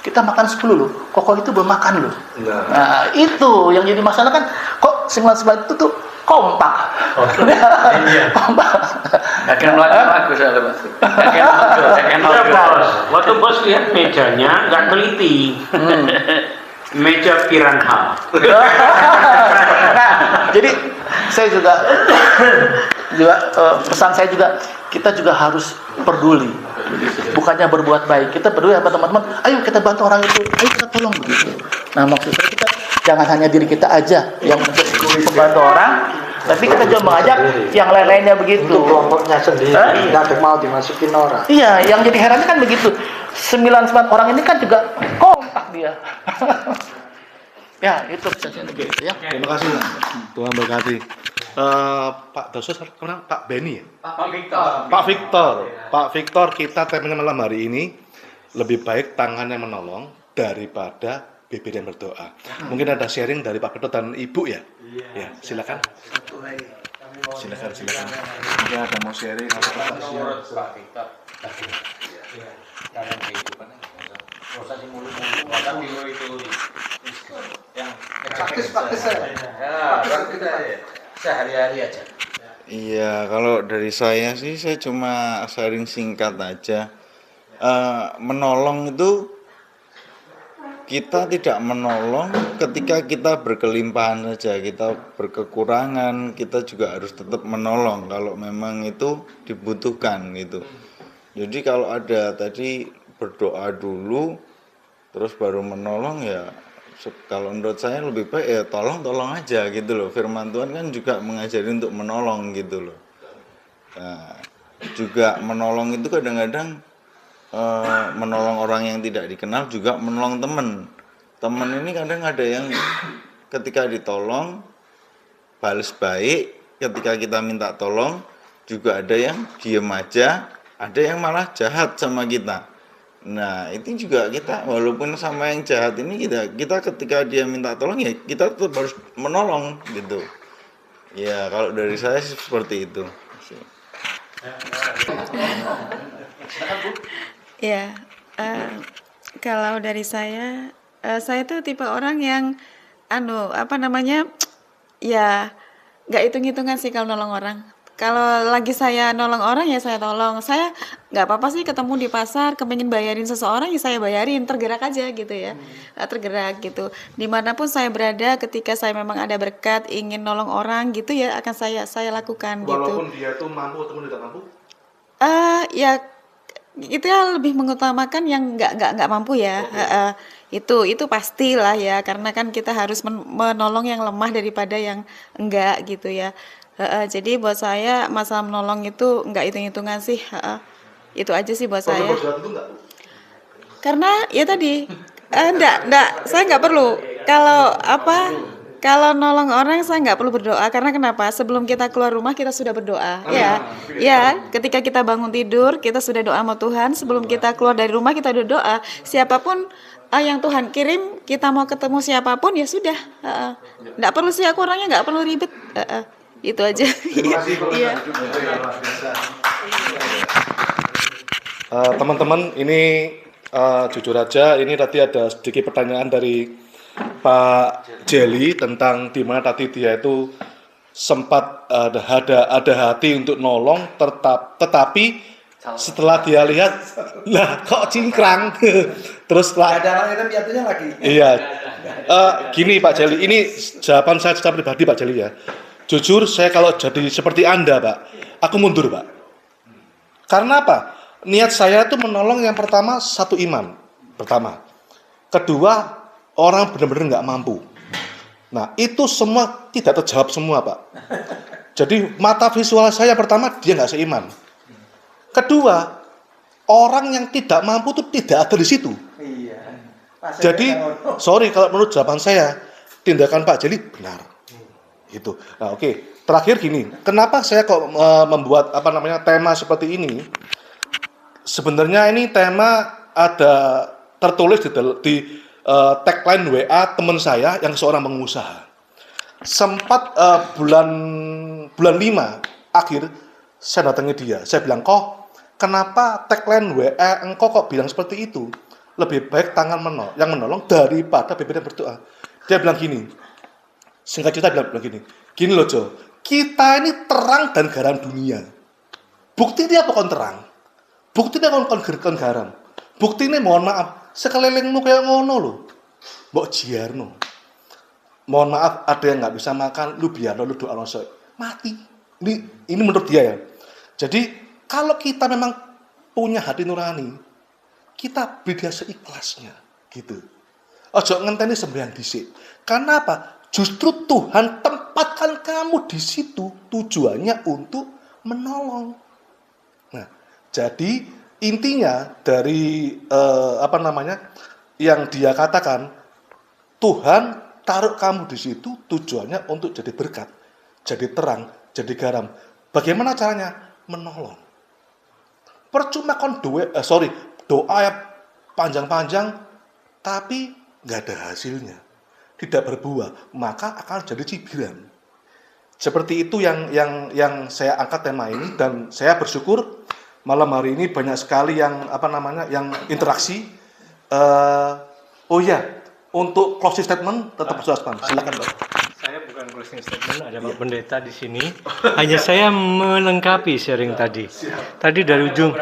kita makan 10 loh, kok itu belum makan loh. Nah, itu yang jadi masalah kan, kok 9 itu tuh kompak. Kompak. Kakek bagus ada Mas. Waktu bos lihat mejanya nggak teliti. Meja piranha. Jadi saya juga pesan saya juga, kita juga harus peduli. Bukannya berbuat baik, kita peduli apa teman-teman. Ayo kita bantu orang itu, ayo kita tolong begitu. Nah, maksud saya kita jangan hanya diri kita aja yang menjadi pembantu orang, tapi kita juga mengajak yang lain-lainnya begitu. Kelompoknya sendiri, nggak mau dimasukin orang. Iya, yang jadi herannya kan begitu. 9 orang ini kan juga kompak dia. Ya, itu begitu ya. Terima kasih. Tuhan berkati. Pak Dosos, Pak Beni ya? Pak Victor, kita temanya malam hari ini lebih baik tangan yang menolong daripada bibir yang berdoa. Mungkin ada sharing dari Pak Victor dan Ibu ya? Ya, silakan. Silakan. Mungkin ada mau sharing atau Pak Victor. Dalam kehidupan proses itu yang praktis sehari-hari aja. Iya, kalau dari saya sih saya cuma sharing singkat aja. Menolong itu kita tidak menolong ketika kita berkelimpahan saja, kita berkekurangan, kita juga harus tetap menolong kalau memang itu dibutuhkan gitu. Jadi kalau ada tadi berdoa dulu terus baru menolong, ya kalau menurut saya lebih baik ya tolong aja gitu loh. Firman Tuhan kan juga mengajari untuk menolong gitu loh. Nah, juga menolong itu kadang-kadang menolong orang yang tidak dikenal, juga menolong teman ini kadang ada yang ketika ditolong balas baik, ketika kita minta tolong juga ada yang diem aja, ada yang malah jahat sama kita. Nah, itu juga kita walaupun sama yang jahat ini kita ketika dia minta tolong ya kita tetap harus menolong gitu. Ya, kalau dari saya sih seperti itu. Ya, kalau dari saya tuh tipe orang yang ya nggak hitung-hitungan sih kalau nolong orang. Kalau lagi saya nolong orang ya saya tolong. Saya nggak apa-apa sih ketemu di pasar, kepengin bayarin seseorang ya saya bayarin, tergerak aja gitu ya, tergerak gitu. Dimanapun saya berada, ketika saya memang ada berkat ingin nolong orang gitu ya akan saya lakukan. Walaupun gitu. dia tuh mampu atau tidak mampu? Ya itu ya lebih mengutamakan yang nggak mampu ya. Itu pastilah ya, karena kan kita harus menolong yang lemah daripada yang enggak gitu ya. Jadi buat saya masalah menolong itu nggak hitung-hitungan sih. Itu aja sih buat saya. Karena ya tadi enggak, saya nggak perlu. Kalau nolong orang saya nggak perlu berdoa. Karena kenapa? Sebelum kita keluar rumah kita sudah berdoa. Ya, ketika kita bangun tidur kita sudah doa sama Tuhan. Sebelum kita keluar dari rumah kita udah doa. Siapapun yang Tuhan kirim, kita mau ketemu siapapun ya sudah. Nggak perlu sih, aku orangnya nggak perlu ribet. Itu aja. Terima kasih Bu. Iya. Teman-teman, ini jujur aja, ini tadi ada sedikit pertanyaan dari Pak Jelly tentang di mana tadi dia itu sempat ada hati untuk nolong, tetapi setelah dia lihat, lah kok cingkrang, terus setelah Ada orang itu piatunya lagi. iya. Gini Pak Jelly, ini jawaban saya secara pribadi Pak Jelly ya. Jujur saya kalau jadi seperti Anda Pak, aku mundur Pak. Karena apa? Niat saya itu menolong yang pertama satu iman, pertama. Kedua, orang benar-benar nggak mampu. Nah itu semua tidak terjawab semua Pak. Jadi mata visual saya pertama dia nggak seiman. Kedua, orang yang tidak mampu itu tidak ada di situ. Iya. Jadi, sorry kalau menurut jawaban saya, tindakan Pak Jelly benar. Gitu. Nah, oke. Terakhir gini, kenapa saya kok membuat tema seperti ini? Sebenarnya ini tema ada tertulis di tagline WA teman saya yang seorang pengusaha. Sempat bulan 5 akhir saya datangi dia. Saya bilang, "Kok kenapa tagline WA engkau kok bilang seperti itu? Lebih baik tangan yang menolong daripada bibir yang berdoa." Dia bilang gini, singkat cerita bilang gini, "Gini loh Jo, kita ini terang dan garam dunia. Bukti dia apa kon terang? Bukti dia kon garam. Bukti ini mohon maaf, sekelilingmu kayak ngono loh. Mbok jiarno. Mohon maaf, ada yang nggak bisa makan, lu biar lu doa mati." Ini menurut dia ya. Jadi kalau kita memang punya hati nurani, kita beri dia seikhlasnya, gitu. Ojo ngenteni sembahyang dhisik. Karena apa? Justru Tuhan tempatkan kamu di situ tujuannya untuk menolong. Nah, jadi intinya dari yang dia katakan, Tuhan taruh kamu di situ tujuannya untuk jadi berkat, jadi terang, jadi garam. Bagaimana caranya? Menolong. Percuma kon doa ya panjang-panjang, tapi nggak ada hasilnya, tidak berbuah, maka akan jadi cibiran. Seperti itu yang saya angkat tema ini, dan saya bersyukur malam hari ini banyak sekali yang interaksi. Untuk closing statement tetap bersuaspan. Silakan Pak. Saya bukan closing statement, ada Pak Pendeta di sini. Hanya saya melengkapi sharing tadi. Tadi dari ujung.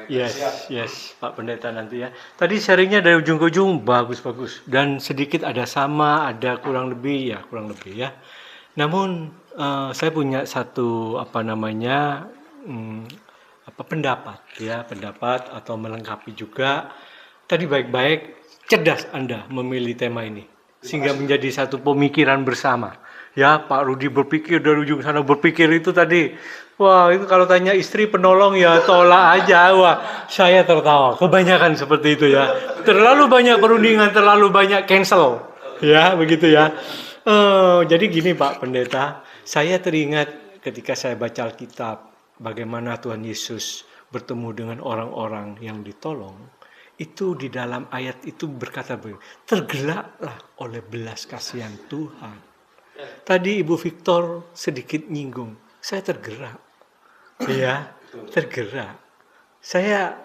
Yes, Pak Pendeta nanti ya. Tadi sharingnya dari ujung ke ujung bagus. Dan sedikit ada sama, ada kurang lebih ya. Namun saya punya satu pendapat atau melengkapi juga. Tadi baik-baik cerdas Anda memilih tema ini sehingga menjadi satu pemikiran bersama. Ya, Pak Rudi berpikir dari ujung sana berpikir itu tadi. Wah, itu kalau tanya istri penolong ya tolak aja. Wah, saya tertawa. Kebanyakan seperti itu ya. Terlalu banyak perundingan, terlalu banyak cancel. Ya, begitu ya. Jadi gini Pak Pendeta, saya teringat ketika saya baca Alkitab bagaimana Tuhan Yesus bertemu dengan orang-orang yang ditolong. Itu di dalam ayat itu berkata begini, tergeraklah oleh belas kasihan Tuhan. Tadi Ibu Victor sedikit nyinggung, saya tergerak. Ya, tergerak. Saya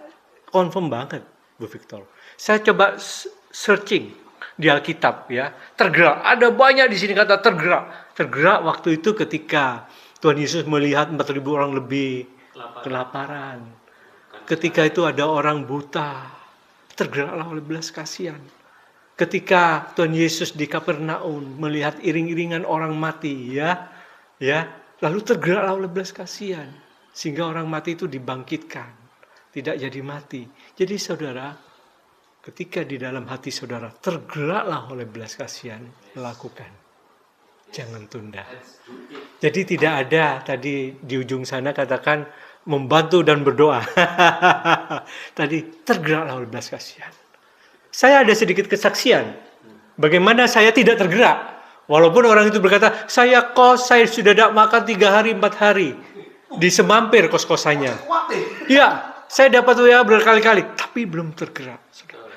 confirm banget Bu Victor. Saya coba searching di Alkitab ya, tergerak. Ada banyak di sini kata tergerak. Tergerak waktu itu ketika Tuhan Yesus melihat 4.000 orang lebih kelaparan. Ketika itu ada orang buta. Tergeraklah oleh belas kasihan. Ketika Tuhan Yesus di Kapernaum melihat iring-iringan orang mati, ya, lalu tergeraklah oleh belas kasihan, sehingga orang mati itu dibangkitkan, tidak jadi mati. Jadi saudara, ketika di dalam hati saudara tergeraklah oleh belas kasihan, lakukan, jangan tunda. Jadi tidak ada tadi di ujung sana katakan membantu dan berdoa. Tadi tergeraklah oleh belas kasihan. Saya ada sedikit kesaksian bagaimana saya tidak tergerak. Walaupun orang itu berkata, saya sudah tidak makan 3 hari 4 hari di semampir kos-kosannya. Ya, saya dapat WA berkali-kali, tapi belum tergerak.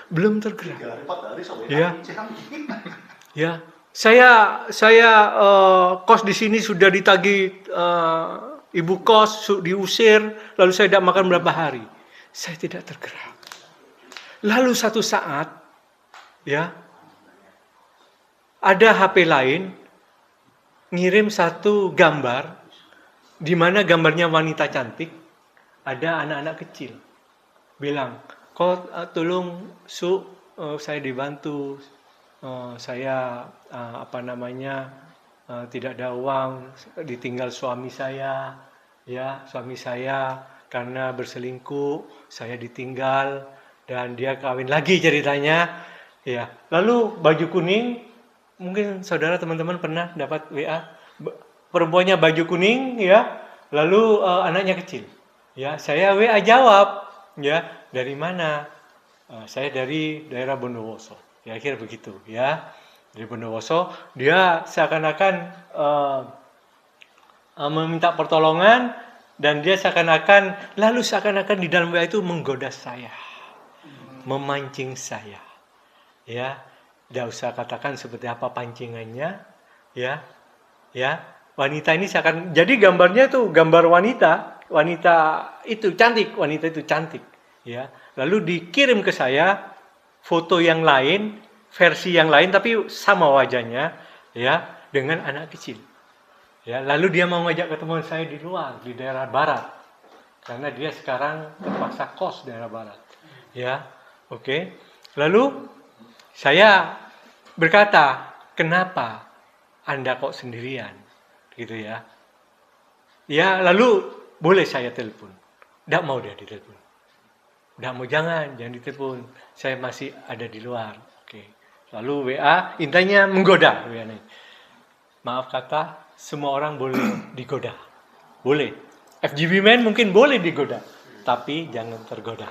Belum tergerak. Ya, Saya kos di sini sudah ditagih ibu kos, diusir, lalu saya tidak makan berapa hari. Saya tidak tergerak. Lalu satu saat, ya, ada HP lain ngirim satu gambar, di mana gambarnya wanita cantik, ada anak-anak kecil. Bilang, kok tolong saya dibantu, saya tidak ada uang, ditinggal suami saya, ya, suami saya karena berselingkuh, saya ditinggal dan dia kawin lagi ceritanya, ya. Lalu baju kuning, mungkin saudara teman-teman pernah dapat WA, perempuannya baju kuning, ya, lalu anaknya kecil, ya. Saya WA jawab, ya, dari mana? Saya dari daerah Bondowoso, ya, kira begitu, ya. Dari Bondowoso, dia seakan-akan meminta pertolongan dan dia seakan-akan di dalam WA itu menggoda saya, memancing saya, ya. Tidak usah katakan seperti apa pancingannya, ya, ya. Wanita ini jadi gambarnya itu gambar wanita itu cantik, ya. Lalu dikirim ke saya foto yang lain, versi yang lain tapi sama wajahnya, ya, dengan anak kecil. Ya, lalu dia mau ngajak ketemuan saya di luar, di daerah barat. Karena dia sekarang terpaksa kos daerah barat. Ya, oke. Lalu saya berkata, "Kenapa Anda kok sendirian?" Gitu ya. Ya, lalu boleh saya telepon. Tidak mau dia ditelepon. Tidak mau, jangan ditelepon. Saya masih ada di luar. Oke. Lalu WA, intinya menggoda. Maaf kata, semua orang boleh digoda. Boleh. FGB Man mungkin boleh digoda. Tapi jangan tergoda.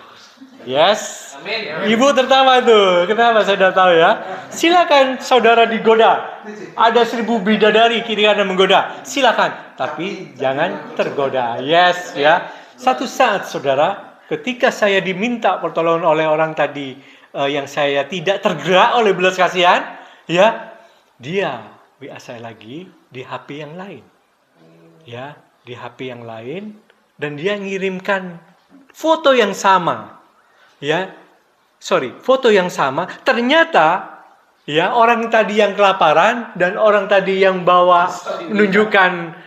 Yes. Amin. Ibu tertawa tuh. Kenapa saya sudah tahu ya? Silakan saudara digoda. Ada 1000 bidadari kiri kanan menggoda. Silakan. Tapi jangan tergoda. Yes, ya. Satu saat saudara, ketika saya diminta pertolongan oleh orang tadi yang saya tidak tergerak oleh belas kasihan, ya, dia WA saya lagi di HP yang lain, ya, di HP yang lain, dan dia ngirimkan foto yang sama, ya, foto yang sama. Ternyata, ya, orang tadi yang kelaparan dan orang tadi yang bawa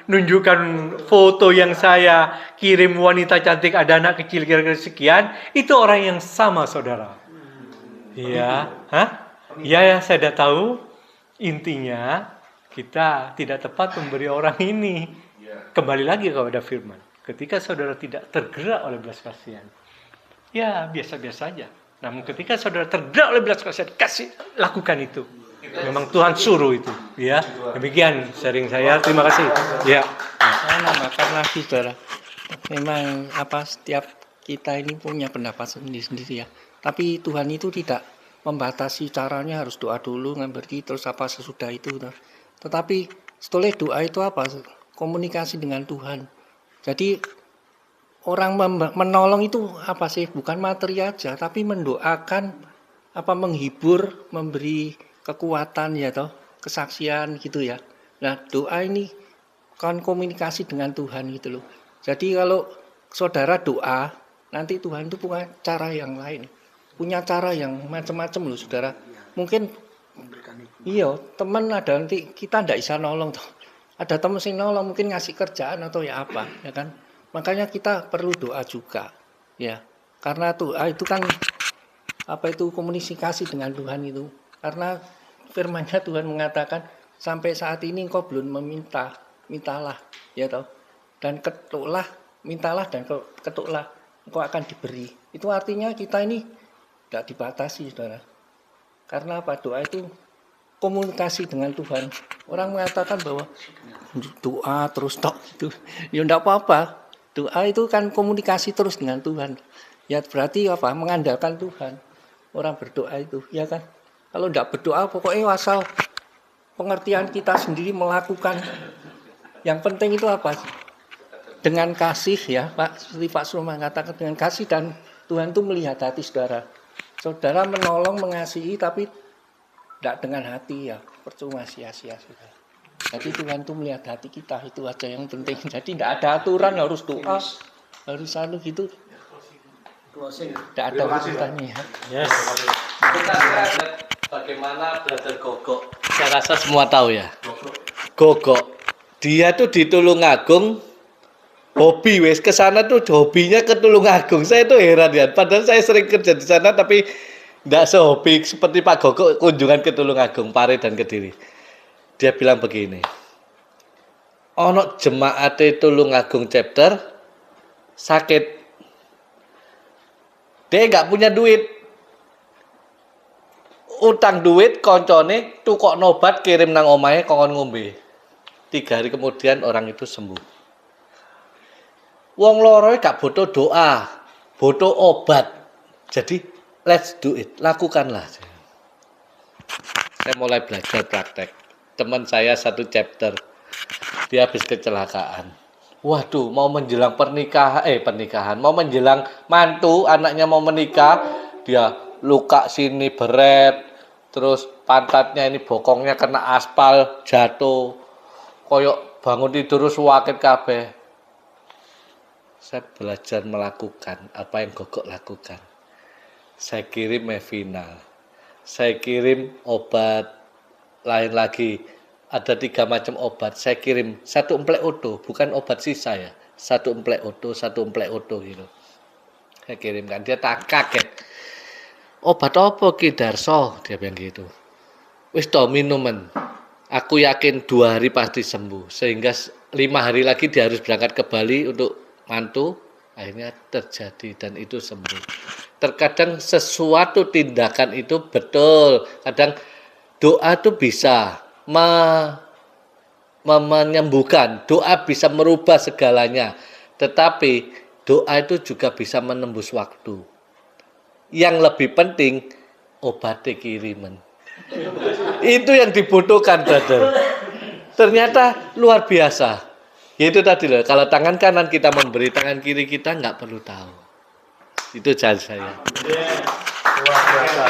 nunjukkan foto yang saya kirim wanita cantik ada anak kecil kira-kira sekian, itu orang yang sama, saudara. Ya, ya, saya sudah tahu. Intinya kita tidak tepat memberi orang ini. Kembali lagi kepada firman. Ketika saudara tidak tergerak oleh belas kasihan, ya biasa-biasa saja. Namun ketika saudara tergerak oleh belas kasihan, lakukan itu. Memang Tuhan suruh itu. Ya, demikian sharing saya. Terima kasih. Ya. Saya nambahkan lagi, saudara. Memang setiap kita ini punya pendapat sendiri-sendiri, ya. Tapi Tuhan itu tidak membatasi caranya harus doa dulu, ngerti terus sesudah itu. Tetapi setelah doa itu komunikasi dengan Tuhan. Jadi orang menolong itu bukan materi aja, tapi mendoakan, menghibur, memberi kekuatan, ya toh, kesaksian gitu ya. Nah, doa ini kan komunikasi dengan Tuhan gitu loh. Jadi kalau saudara doa, nanti Tuhan itu punya cara yang lain. Punya cara yang macam-macam loh, saudara. Mungkin teman ada nanti kita tidak bisa nolong toh. Ada teman sing nolong mungkin ngasih kerjaan atau ya apa, ya kan? Makanya kita perlu doa juga, ya. Karena doa itu kan komunikasi dengan Tuhan itu. Karena firman-Nya Tuhan mengatakan sampai saat ini engkau belum meminta, mintalah, ya toh. Dan ketuklah, mintalah dan ketuklah, engkau akan diberi. Itu artinya kita ini tidak dibatasi, saudara. Karena doa itu komunikasi dengan Tuhan. Orang mengatakan bahwa doa terus tok itu, ya tidak apa-apa. Doa itu kan komunikasi terus dengan Tuhan. Ya berarti mengandalkan Tuhan. Orang berdoa itu, ya kan. Kalau tidak berdoa, pokoknya asal pengertian kita sendiri melakukan. Yang penting itu dengan kasih, ya Pak. Seperti Pak Sul mengatakan dengan kasih, dan Tuhan itu melihat hati saudara. Saudara menolong, mengasihi, tapi tidak dengan hati, ya. percuma sia-sia sudah. Jadi Tuhan tuh melihat hati kita, itu aja yang penting. Jadi tidak ada aturan harus doa, harus selalu gitu. Tidak ada urutannya. Yes. Kita lihat bagaimana Brother Gogok. Saya rasa semua tahu ya. Gogok. Dia tuh di Tulungagung hobi wes ke sana tuh hobinya ke Tulungagung. Saya tuh heran ya. Padahal saya sering kerja di sana tapi tidak sehobi seperti Pak Gogok kunjungan ke Tulungagung, Pare dan Kediri. Dia bilang begini. Ono jemaat Tulungagung chapter sakit. Dia nggak punya duit, utang duit, koncone tukok nobat kirim nang omahe kongkon ngombe. 3 hari kemudian orang itu sembuh. Wong loro gak butuh doa, butuh obat. Jadi let's do it, lakukanlah. Saya mulai belajar praktek. Teman saya satu chapter, dia habis kecelakaan. Waduh, mau menjelang pernikahan, mau menjelang mantu, anaknya mau menikah, dia luka sini beret, terus pantatnya ini bokongnya kena aspal, jatuh, koyok bangun tidur suwakit kabeh. Saya belajar melakukan apa yang Gogok lakukan. Saya kirim Mevinal, saya kirim obat lain lagi. Ada 3 macam obat, saya kirim 1 emplek odo, bukan obat sisa ya, 1 emplek odo gitu. Saya kirimkan, dia tak kaget. Obat apa Ki Darso? Dia bilang gitu. Wis to minuman. Aku yakin 2 hari pasti sembuh. Sehingga 5 hari lagi dia harus berangkat ke Bali untuk mantu. Akhirnya terjadi dan itu sembuh. Terkadang sesuatu tindakan itu betul. Kadang doa itu bisa menyembuhkan, doa bisa merubah segalanya, tetapi doa itu juga bisa menembus waktu. Yang lebih penting obatnya kiriman. Itu yang dibutuhkan, brother. Ternyata luar biasa. Itu tadi loh, kalau tangan kanan kita memberi, tangan kiri kita nggak perlu tahu. Itu jalan saya. Luar biasa.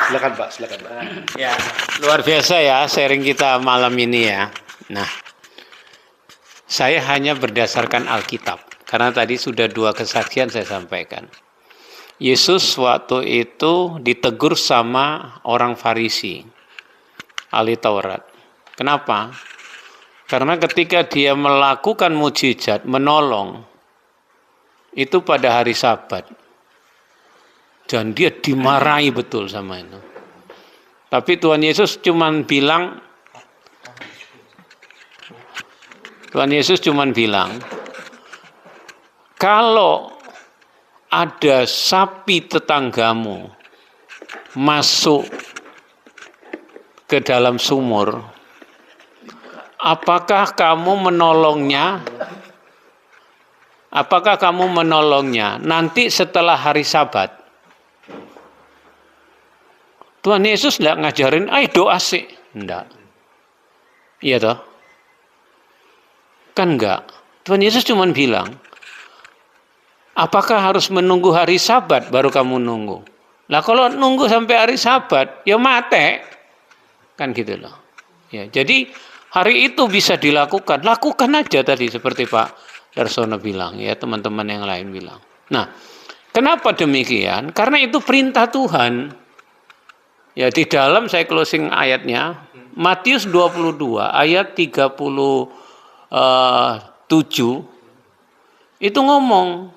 Silakan Pak, silakan Pak. Ya, luar biasa ya sharing kita malam ini ya. Nah, saya hanya berdasarkan Alkitab. Karena tadi sudah 2 kesaksian saya sampaikan. Yesus waktu itu ditegur sama orang Farisi, ahli Taurat. Kenapa? Karena ketika dia melakukan mukjizat, menolong, itu pada hari Sabat. Dan dia dimarahi betul sama itu. Tapi Tuhan Yesus cuma bilang, kalau ada sapi tetanggamu masuk ke dalam sumur, apakah kamu menolongnya? Nanti setelah hari Sabat? Tuhan Yesus tidak ngajarin, ayo doa sih. Enggak. Iya toh? Kan enggak. Tuhan Yesus cuma bilang, apakah harus menunggu hari Sabat baru kamu nunggu? Lah kalau nunggu sampai hari Sabat, ya mate. Kan gitu loh. Ya, jadi hari itu bisa dilakukan. Lakukan aja tadi seperti Pak Darsono bilang, ya teman-teman yang lain bilang. Nah, kenapa demikian? Karena itu perintah Tuhan. Ya di dalam saya closing ayatnya, Matius 22 ayat 37 itu ngomong,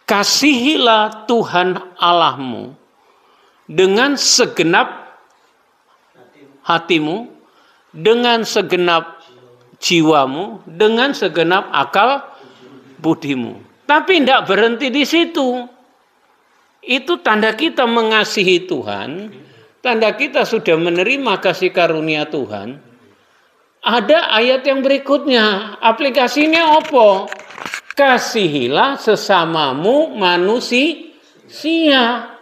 kasihilah Tuhan Allahmu dengan segenap hatimu, dengan segenap jiwamu, dengan segenap akal budimu. Tapi tidak berhenti di situ. Itu tanda kita mengasihi Tuhan, tanda kita sudah menerima kasih karunia Tuhan. Ada ayat yang berikutnya, aplikasinya apa? Kasihilah sesamamu manusia.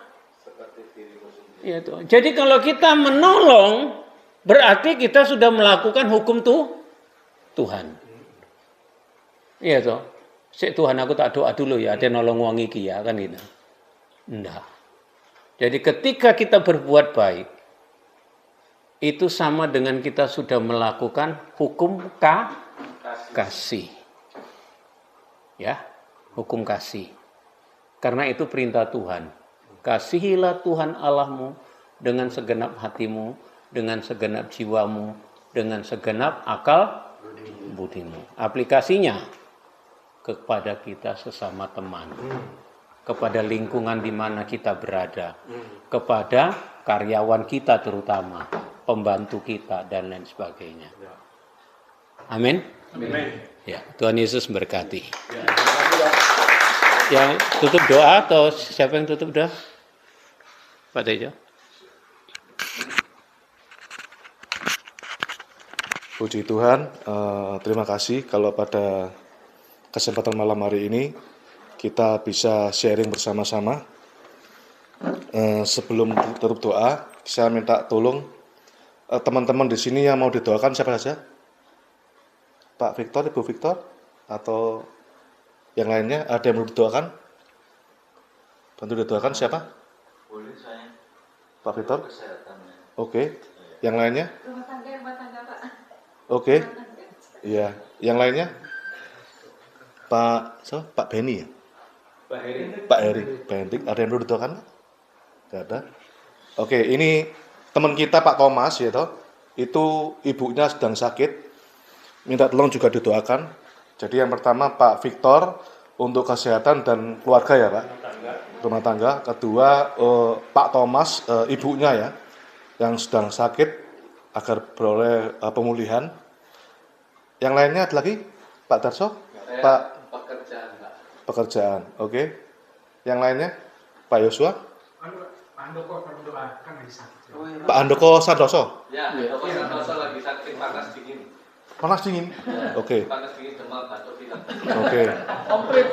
Ya, jadi kalau kita menolong, berarti kita sudah melakukan hukum Tuhan. Iya toh. Tuhan aku tak doa dulu ya, ada nolong wong iki ya kan gitu. Enggak. Jadi ketika kita berbuat baik, itu sama dengan kita sudah melakukan hukum kasih. Ya, hukum kasih. Karena itu perintah Tuhan. Kasihilah Tuhan Allahmu dengan segenap hatimu, dengan segenap jiwamu, dengan segenap akal budimu. Aplikasinya kepada kita sesama teman, kepada lingkungan di mana kita berada, kepada karyawan kita terutama, pembantu kita dan lain sebagainya. Amin. Ya, Tuhan Yesus berkati. Yang tutup doa atau siapa yang tutup doa? Pak Tejo. Puji Tuhan, terima kasih kalau pada kesempatan malam hari ini kita bisa sharing bersama-sama. Sebelum tutup doa, saya minta tolong teman-teman di sini yang mau didoakan siapa saja? Pak Victor, Ibu Victor, atau yang lainnya ada yang mau didoakan? Bantu didoakan siapa? Boleh saya. Pak Victor? Kesehatan. Oke. Yang lainnya? Rumah tangga, Pak. Oke. Iya. Yang lainnya? Pak Benny ya? Pak Heri. Ada yang mau didoakan? Tidak ada. Oke, ini teman kita Pak Thomas ya toh. Itu ibunya sedang sakit. Minta tolong juga didoakan. Jadi yang pertama Pak Victor untuk kesehatan dan keluarga ya Pak. Rumah tangga. Kedua Pak Thomas ibunya ya yang sedang sakit agar beroleh pemulihan. Yang lainnya ada lagi Pak Darso? Pak pekerjaan. Oke. Yang lainnya Pak Yosua? Pak Andoko Santoso? Ya, Andoko Santoso lagi sakit panas dingin. Panas dingin? Oke. Panas dingin demam batuk pilek. Oke. Komplit.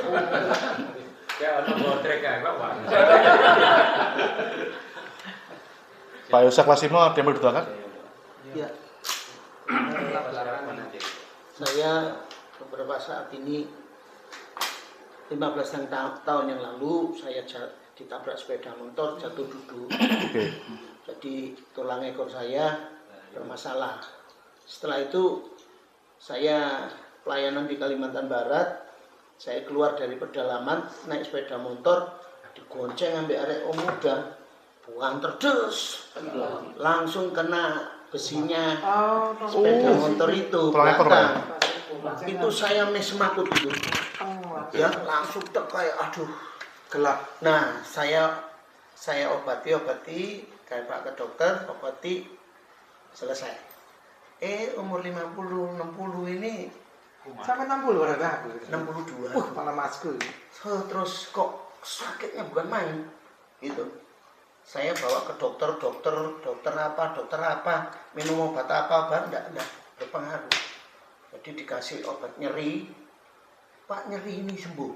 Pak Yosua Klasimo ada yang mau didoakan? Ya. Saya beberapa saat ini 15 tahun yang lalu saya ditabrak sepeda motor, jatuh duduk. Oke. Jadi tulang ekor saya bermasalah. Setelah itu saya pelayanan di Kalimantan Barat. Saya keluar dari pedalaman naik sepeda motor, digonceng ambil arek muda, buang terdes, langsung kena besinya sepeda motor itu belakang. Itu saya mesmakut itu, ya langsung kayak aduh gelap. Nah saya obati kayak Pak ke dokter, obati selesai. Umur 50-60 ini Sampai 60 ada 62. Kepala masku. Terus kok sakitnya bukan main, gitu. Saya bawa ke dokter apa, minum obat apa, enggak berpengaruh. Jadi dikasih obat nyeri, Pak nyeri ini sembuh,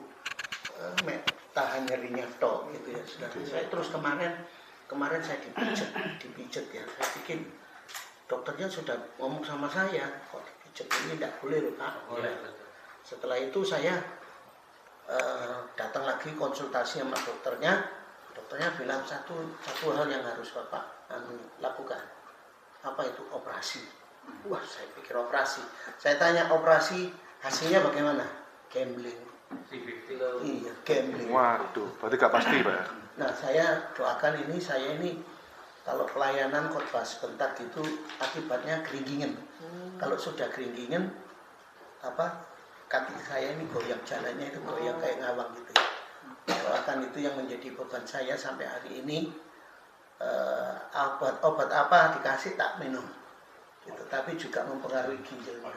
tahan nyerinya tok, gitu ya. Saya terus kemarin saya dipijet ya. Saya pikir dokternya sudah ngomong sama saya, kok dipijet ini tidak boleh loh Pak. Setelah itu saya datang lagi konsultasi sama dokternya bilang satu hal yang harus Bapak lakukan. Apa itu? Operasi. Wah, saya pikir operasi. Saya tanya operasi, hasilnya bagaimana? Gambling. Iya, gambling. Waduh, berarti gak pasti Pak. Nah, saya doakan saya ini kalau pelayanan khotbah sebentar gitu akibatnya keringgingan. Kalau sudah keringgingan, kaki saya ini goyang, jalannya itu goyang kayak ngawang gitu ya. Doakan itu yang menjadi beban saya sampai hari ini. Obat apa dikasih tak minum, gitu. Tapi juga mempengaruhi ginjalnya.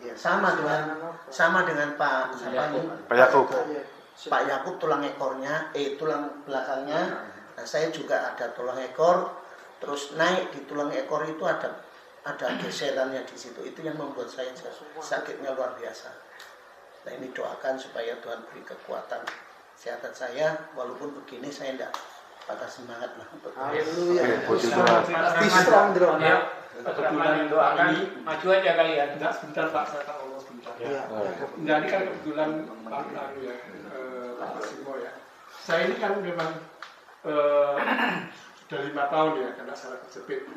Ya, sama dengan Pak Yakub. Pak Yakub tulang ekornya, tulang belakangnya. Nah, saya juga ada tulang ekor, terus naik di tulang ekor itu ada geserannya di situ. Itu yang membuat saya sakitnya luar biasa. Nah, ini doakan supaya Tuhan beri kekuatan kesehatan saya. Walaupun begini saya tidak patah semangat lah untuk. Haleluya. Puji Tuhan. Kebetulan doakan maju aja kalian. Enggak sebentar Pak, saya tak ngomong sebentar. Jadi kan kebetulan Pak Simo ya. Saya ini kan memang sudah 5 tahun ya karena salah kejepit.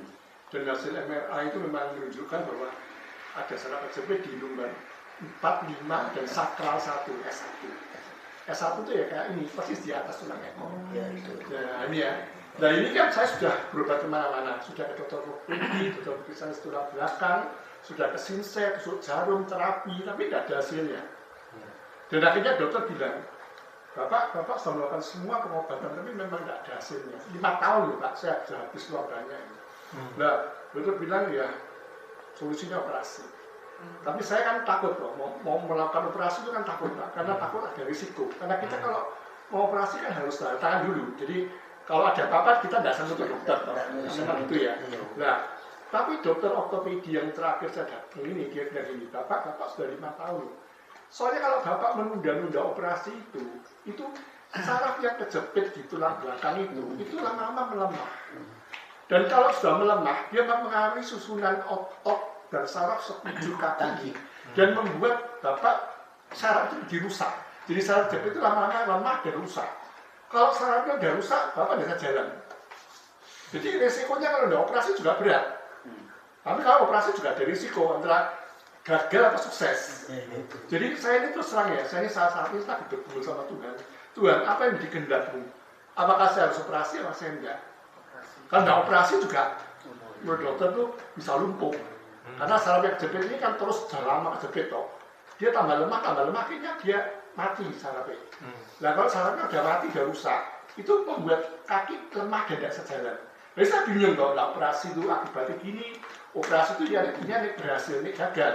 Dan hasil MRI itu memang menunjukkan bahwa ada saraf kejepit di lumbar 4, 5, dan sakral 1, S1. S1 itu ya kayak ini, persis di atas tulang ekor. Nah ini ya. Nah ini kan saya sudah berobat kemana-mana, sudah ke dokter ortopedi, dokter spesialis tulang belakang, sudah ke sinset, tusuk jarum, terapi, tapi tidak ada hasilnya. Dan akhirnya dokter bilang, Bapak sudah melakukan semua pengobatan, tapi memang tidak ada hasilnya. 5 tahun loh Pak, saya sudah habis uang banyak. Nah, dokter bilang ya solusinya operasi. Tapi saya kan takut loh, mau melakukan operasi itu kan takut Pak, karena takut ada risiko. Karena kita kalau mau operasi kan harus tanda tangan dulu. Jadi kalau ada apa-apa kita tidak sanggup ke dokter, memang itu ya. Nah, tapi dokter ortopedi yang terakhir saya datang ini, kira-kira ini, Bapak sudah 5 tahun. Soalnya kalau Bapak menunda-nunda operasi itu saraf yang kejepit di tulang belakang itu lama-lama melemah. Dan kalau sudah melemah, dia mempengaruhi susunan otot dan saraf sekujur kaki dan membuat Bapak saraf itu dirusak. Jadi saraf kejepit itu lama-lama lemah dan rusak. Kalau sarafnya udah rusak, Bapak bisa jalan. Jadi resikonya kalau udah operasi juga berat. Tapi kalau operasi juga ada risiko antara gagal atau sukses. Jadi saya ini terus terang ya, saya ini saat ini lagi bergumul sama Tuhan. Tuhan, apa yang menjadi kehendakmu? Apakah saya harus operasi atau saya enggak? Kalau enggak operasi juga, menurut dokter tuh bisa lumpuh. Karena saraf yang kejepit ini kan terus lama kejepit toh. Dia tambah lemah, akhirnya dia mati sarafnya. Nah kalau sarafnya udah mati, udah rusak, itu membuat kaki lemah dan tidak sejalan. Jadi saya bingung toh, nah, operasi itu akibatnya gini, operasi itu ya ini berhasil, ini gagal.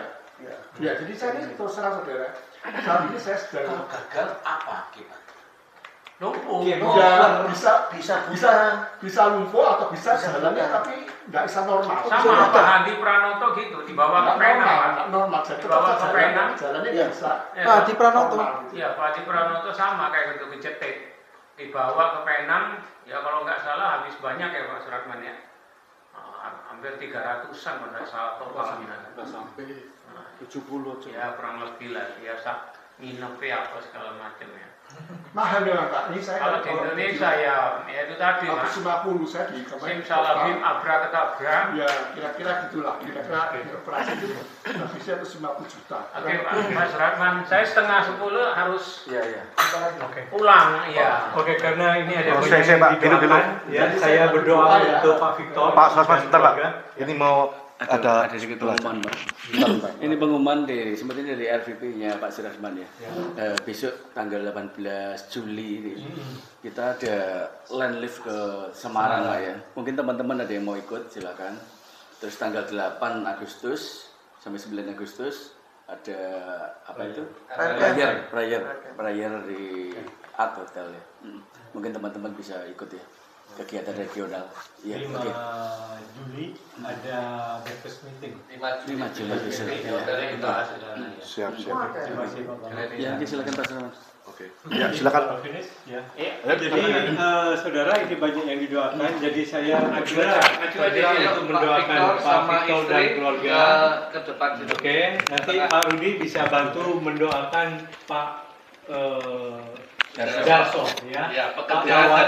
Ya, jadi saya ini terus terang saudara, saat ini saya sedang gagal apa kita? Lumpuh. Ya, bisa lumpuh atau bisa jalannya tapi nggak bisa normal. Sama Pak Hadi Pranoto gitu, dibawa ke Penang. Normal, dibawa ke Penang. Jalannya nggak bisa. Pak Hadi Pranoto. Iya, Pak Hadi Pranoto sama kayak gitu kecetit. Dibawa ke Penang, ya kalau nggak salah habis banyak ya Pak Suratman ya. Hampir 300-an pada saat totalnya. Sampai 70 ya kurang lebih lah. Ya nginep apa segala macam ya. Mahal ya Pak, ini saya kalau di Indonesia ya itu tadi Mas. 150 saya di kemarin. Simsalabim abra-kedabra. Ya kira-kira gitulah, kira-kira operasi itu habisnya itu 50 juta. Oke Pak, Mas Ratman, saya 9:30 harus pulang ya. Oke, karena ini ada banyak yang didoakan, ya saya berdoa untuk Pak Victor. Pak Sosman sebentar Pak, ini mau ada sedikit pengumuman Pak. Ini pengumuman sebetulnya dari RVP-nya Pak Sirasman ya. Besok tanggal 18 Juli ini kita ada land lift ke Semarang Pak ya. Mungkin teman-teman ada yang mau ikut silakan. Terus tanggal 8 Agustus sampai 9 Agustus ada apa itu? Prayer di Art Hotel ya. Mungkin teman-teman bisa ikut ya. Kegiatan regional. Ya, 5 Juli ada breakfast meeting. 5 Juli besok. Siap. Terima kasih Pak. Ya, silakan Pak Sirasman. Oke. Ya, silakan. Ya. Jadi saudara ini banyak yang didoakan. Jadi saya ajak untuk mendoakan Pak Victor dan keluarga ke depan. Oke. Nanti Pak Rudi bisa bantu mendoakan Pak Darso ya. Pak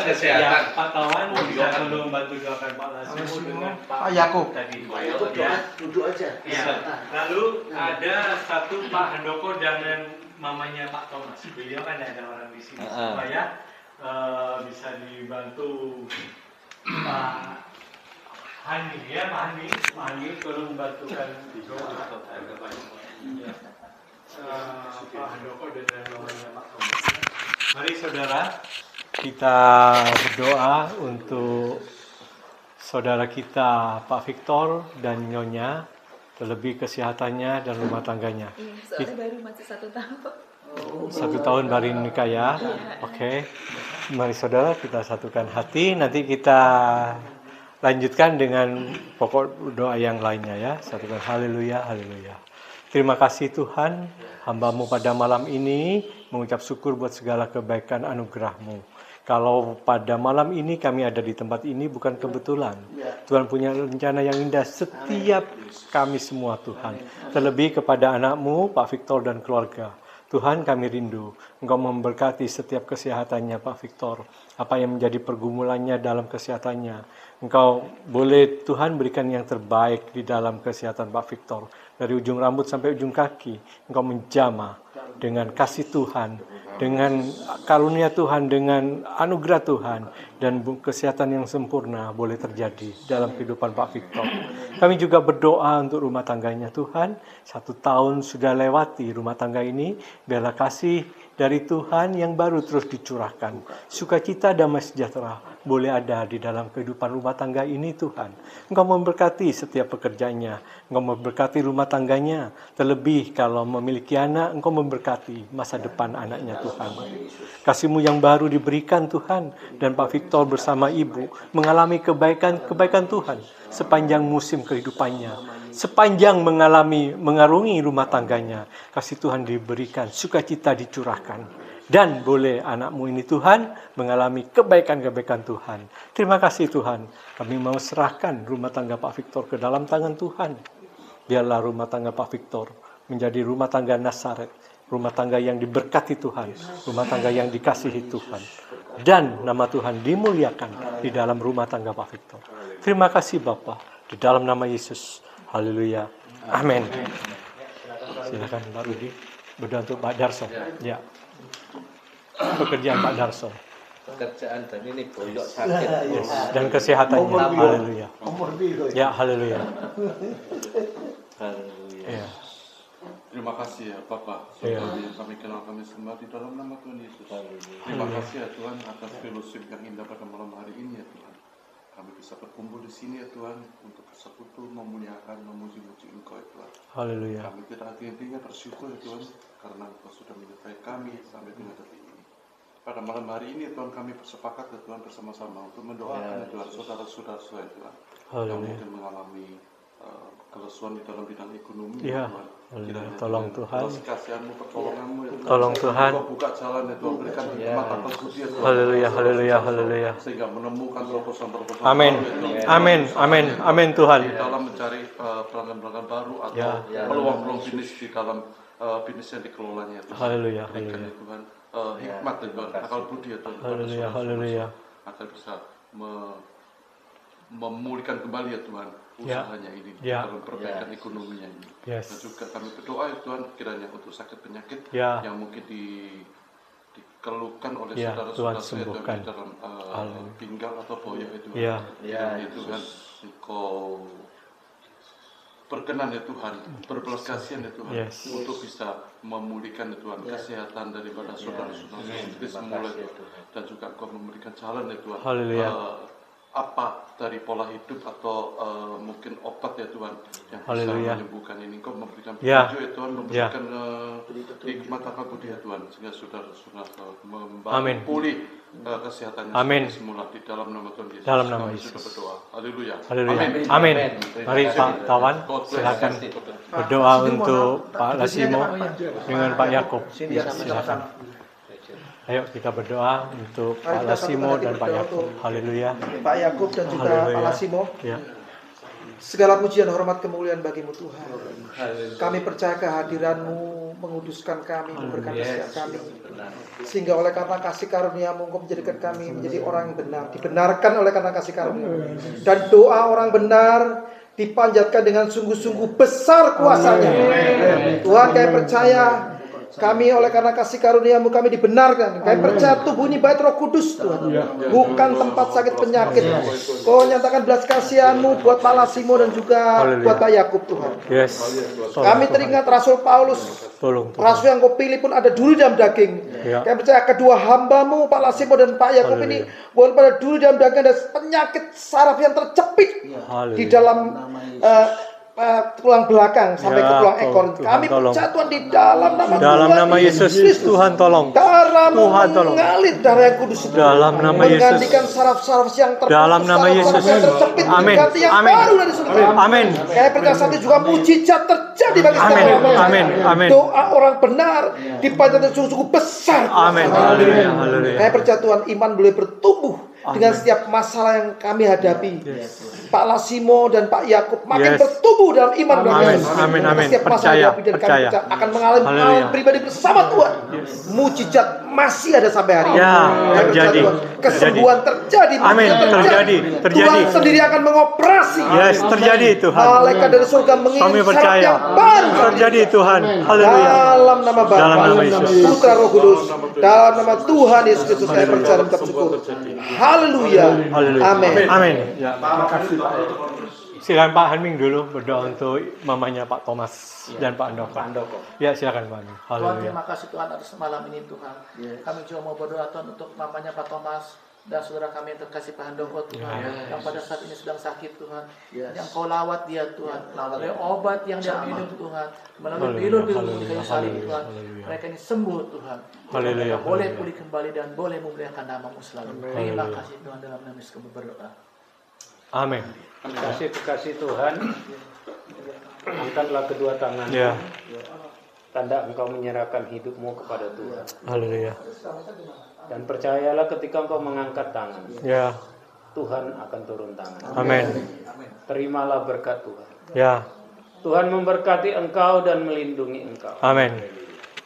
Kesehatan. Pak Tawan bisa membantu doakan Pak Lasimo dengan Pak Yakub tadi. Duduk aja. Ya. Lalu ada satu Pak Handoko dengan mamanya Pak Thomas. Beliau kan ada orang di sini supaya bisa dibantu Pak Hani ya, Pak Hani tolong membantukan doa Pak Handoko dan mamanya Pak Thomas. Mari saudara, kita berdoa untuk saudara kita Pak Victor dan Nyonya, terlebih kesehatannya dan rumah tangganya. Soalnya baru masih 1 tahun. 1 tahun baru nikah ya. Oke. Mari saudara kita satukan hati. Nanti kita lanjutkan dengan pokok doa yang lainnya ya. Satukan haleluya, haleluya. Terima kasih Tuhan, hamba-Mu pada malam ini mengucap syukur buat segala kebaikan anugerah-Mu. Kalau pada malam ini kami ada di tempat ini bukan kebetulan. Tuhan punya rencana yang indah setiap kami semua Tuhan. Terlebih kepada anak-Mu, Pak Victor dan keluarga. Tuhan, kami rindu Engkau memberkati setiap kesehatannya Pak Victor. Apa yang menjadi pergumulannya dalam kesehatannya, Engkau boleh Tuhan berikan yang terbaik di dalam kesehatan Pak Victor. Dari ujung rambut sampai ujung kaki, Engkau menjamah dengan kasih Tuhan, dengan karunia Tuhan, dengan anugerah Tuhan, dan kesehatan yang sempurna boleh terjadi dalam kehidupan Pak Victor. Kami juga berdoa untuk rumah tangganya Tuhan. 1 tahun sudah lewati rumah tangga ini, biarlah kasih dari Tuhan yang baru terus dicurahkan. Sukacita damai sejahtera boleh ada di dalam kehidupan rumah tangga ini Tuhan. Engkau memberkati setiap pekerjaannya, Engkau memberkati rumah tangganya. Terlebih kalau memiliki anak, Engkau memberkati masa depan anaknya Tuhan. Kasih-Mu yang baru diberikan Tuhan, dan Pak Victor bersama Ibu mengalami kebaikan Tuhan sepanjang musim kehidupannya. Sepanjang mengarungi rumah tangganya, kasih Tuhan diberikan, sukacita dicurahkan. Dan boleh anakmu ini Tuhan mengalami kebaikan-kebaikan Tuhan. Terima kasih Tuhan, kami mau serahkan rumah tangga Pak Victor ke dalam tangan Tuhan. Biarlah rumah tangga Pak Victor menjadi rumah tangga Nazaret, rumah tangga yang diberkati Tuhan, rumah tangga yang dikasihi Tuhan. Dan nama Tuhan dimuliakan di dalam rumah tangga Pak Victor. Terima kasih Bapa, di dalam nama Yesus. Haleluya. Amin. Silakan Pak Rudi berdoa untuk Pak Darso. Ya. Pekerjaan Pak Darso. Pekerjaan dan ini boyok sakit. Yes. Dan kesehatannya. Haleluya. Ya, haleluya. Ya. Terima kasih ya Bapak, Ya. Saudara yang kami kenal, kami sembah di dalam nama Tuhan Yesus. Terima kasih ya Tuhan atas fellowship yang indah pada malam hari ini ya Tuhan. Kami bisa berkumpul di sini ya Tuhan untuk bersekutu, memuliakan, memuji-muji Engkau ya Tuhan. Haleluya. Kami tidak henti-hentinya bersyukur ya Tuhan karena Engkau sudah menyertai kami sampai dengan detik ini. Pada malam hari ini ya Tuhan kami bersepakat ya Tuhan bersama-sama untuk mendoakan ya Tuhan saudara-saudara saya Tuhan yang mungkin mengalami kelesuan di dalam bidang ekonomi Ya. Tuhan. Haleluya. Tolong Tuhan. Atas kasih-Mu, pertolongan-Mu ya Tuhan. Tolong Tuhan. Engkau buka jalan ya Tuhan, berikan mata pembudi ya Tuhan. Haleluya, haleluya, haleluya. Sehingga menemukan terobosan-terobosan Amin. baru ya Tuhan. Amin. Amin. Amin Tuhan. Di dalam mencari pelanggan-pelanggan baru atau Ya. peluang-peluang bisnis di dalam bisnis yang dikelolanya Tuhan. Haleluya, Berikan ya Tuhan hikmat ya Tuhan, akal budi ya Tuhan. Haleluya, haleluya. Agar bisa memulihkan kembali ya Tuhan usahanya ini Ya. dalam perbaikan ekonominya ini. Yes. Dan juga kami berdoa ya Tuhan kiranya untuk sakit penyakit Ya. yang mungkin dikeluhkan oleh Ya, saudara-saudara Tuhan saya sembuhkan. di dalam Haleluya. pinggang atau boyok itu. Ya. Dan itu kan Engkau berkenan ya Tuhan, berbelas kasihan ya Tuhan, Yes. untuk bisa memulihkan ya Tuhan kesehatan daripada saudara-saudara seperti semula ya Tuhan. Dan juga Engkau memberikan jalan ya Tuhan. Haleluya. Apa dari pola hidup atau mungkin obat ya Tuhan yang bisa Haleluya. menyembuhkan ini. Engkau memberikan Ya. petunjuk ya Tuhan, memberikan hikmat akal budi ya Tuhan, sehingga saudara-saudara Amin. pulih kesehatannya Amin. seperti semula di dalam nama Tuhan Yesus. Dalam nama Kami Yesus. sudah berdoa. Haleluya. Haleluya. Amin. Amin. Terima Mari kasih. Pak Tawan, God bless. silakan berdoa untuk Pak Lasimo dengan Pak Yakub. Silakan. Ayo kita berdoa untuk Pak Lasimo dan Pak Yakub. Haleluya. Pak Yakub dan juga Haleluya. Pak Lasimo. Ya. Segala pujian hormat kemuliaan bagimu Tuhan. Kami percaya kehadiran-Mu menguduskan kami, memberkati setiap kami. Sehingga oleh karena kasih karunia-Mu Engkau menjadikan kami menjadi orang yang benar. Dibenarkan oleh karena kasih karunia. Dan doa orang benar dipanjatkan dengan sungguh-sungguh besar kuasanya. Tuhan, kami percaya kami oleh karena kasih karunia-Mu kami dibenarkan. Kami percaya tubuh ini bait Roh Kudus Tuhan, bukan tempat sakit penyakit. Kau nyatakan belas kasihan-Mu buat Pak Lasimo dan juga buat Pak Yakub Tuhan. Yes. Kami teringat Rasul Paulus, Tolong Tuhan. Rasul yang Kau pilih pun ada duri dalam daging. Ya. Kami percaya kedua hamba-Mu Pak Lasimo dan Pak Yakub ini bukan pada duri dalam daging, ada penyakit saraf yang terjepit Haleluya. di dalam tulang belakang sampai ke tulang ekor. Kami tolong. percaya Tuhan di dalam nama Dalam Tuhan nama Yesus, Tuhan tolong. darah-Mu Tuhan tolong. mengalir darah yang kudus itu. Dalam nama Yesus. Menggantikan saraf-saraf yang terputus, Dalam nama saraf-saraf Yesus. yang terjepit, Amin. mengganti yang Amin. baru dari surga. Amin. Kami percaya saat itu juga mujizat terjadi bagi setiap Amin. orang percaya. Amin. Amin. Doa orang benar dipanjatkan sungguh-sungguh besar. Amin. Haleluya. Haleluya. Kami percaya Tuhan iman boleh bertumbuh dengan setiap masalah yang kami hadapi. Pak Lasimo dan Pak Yakub makin bertumbuh dalam iman dan Amin. Yesus. Amin. Amin. Setiap masalah Percaya, yang hadapi dan kami percaya. akan mengalami Haleluya. pengalaman pribadi bersama Tuhan. Mujizat masih ada sampai hari ini. Ya, Kami percaya terjadi. Tuhan. Kesembuhan terjadi. Amin. mujizat Terjadi. Tuhan sendiri akan mengoperasi. Yes, terjadi Tuhan. Malaikat dari surga mengirim Kami syarat percaya. yang baru. Terjadi Tuhan. Haleluya. Dalam nama Bapa, Dalam nama Yesus. Putra, Roh Kudus, dalam nama Tuhan Yesus Kristus saya percaya dan bersyukur. Haleluya. Haleluya. Amin. Amin. Ya, makasih Pak. Silakan Pak Hanming dulu berdoa untuk mamanya Pak Thomas dan Pak Andoko. Ya, silakan Pak Hanming. Tuhan, Haleluya. terima kasih Tuhan atas malam ini Tuhan. Kami juga mau berdoa Tuhan untuk mamanya Pak Thomas dan saudara kami yang terkasih Pak Handoko Tuhan, yang pada saat ini sedang sakit Tuhan, yang Kau lawat dia Tuhan, melalui obat yang dia minum Tuhan, melalui bilur-bilur di kayu salib Tuhan, mereka ini sembuh Tuhan. Haleluya. Mereka boleh pulih kembali dan boleh memuliakan nama-Mu selalu. Terima kasih Tuhan, dalam nama Yesus kami berdoa. Amin. Kasih Tuhan, angkatlah kedua tangan. Ya. Tanda engkau menyerahkan hidupmu kepada Tuhan. Haleluya. Dan percayalah ketika engkau mengangkat tangan, Ya. Tuhan akan turun tangan. Amin. Terimalah berkat Tuhan. Ya. Tuhan memberkati engkau dan melindungi engkau. Amin.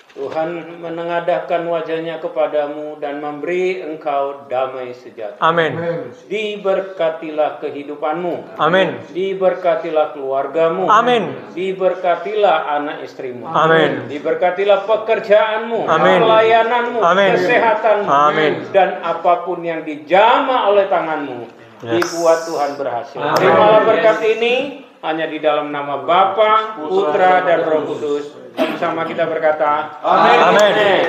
Tuhan menengadahkan wajahnya kepadamu dan memberi engkau damai sejahtera. Amin. Diberkatilah kehidupanmu. Amin. Diberkatilah keluargamu. Amin. Diberkatilah anak istrimu. Amin. Diberkatilah pekerjaanmu, Amin. pelayananmu, Amin. kesehatanmu, Amin. dan apapun yang dijama oleh tanganmu, Yes. dibuat Tuhan berhasil. Amin. Terimalah berkat ini hanya di dalam nama Bapa, Putra, dan Roh Kudus. Sama kita berkata, Amin. Amin.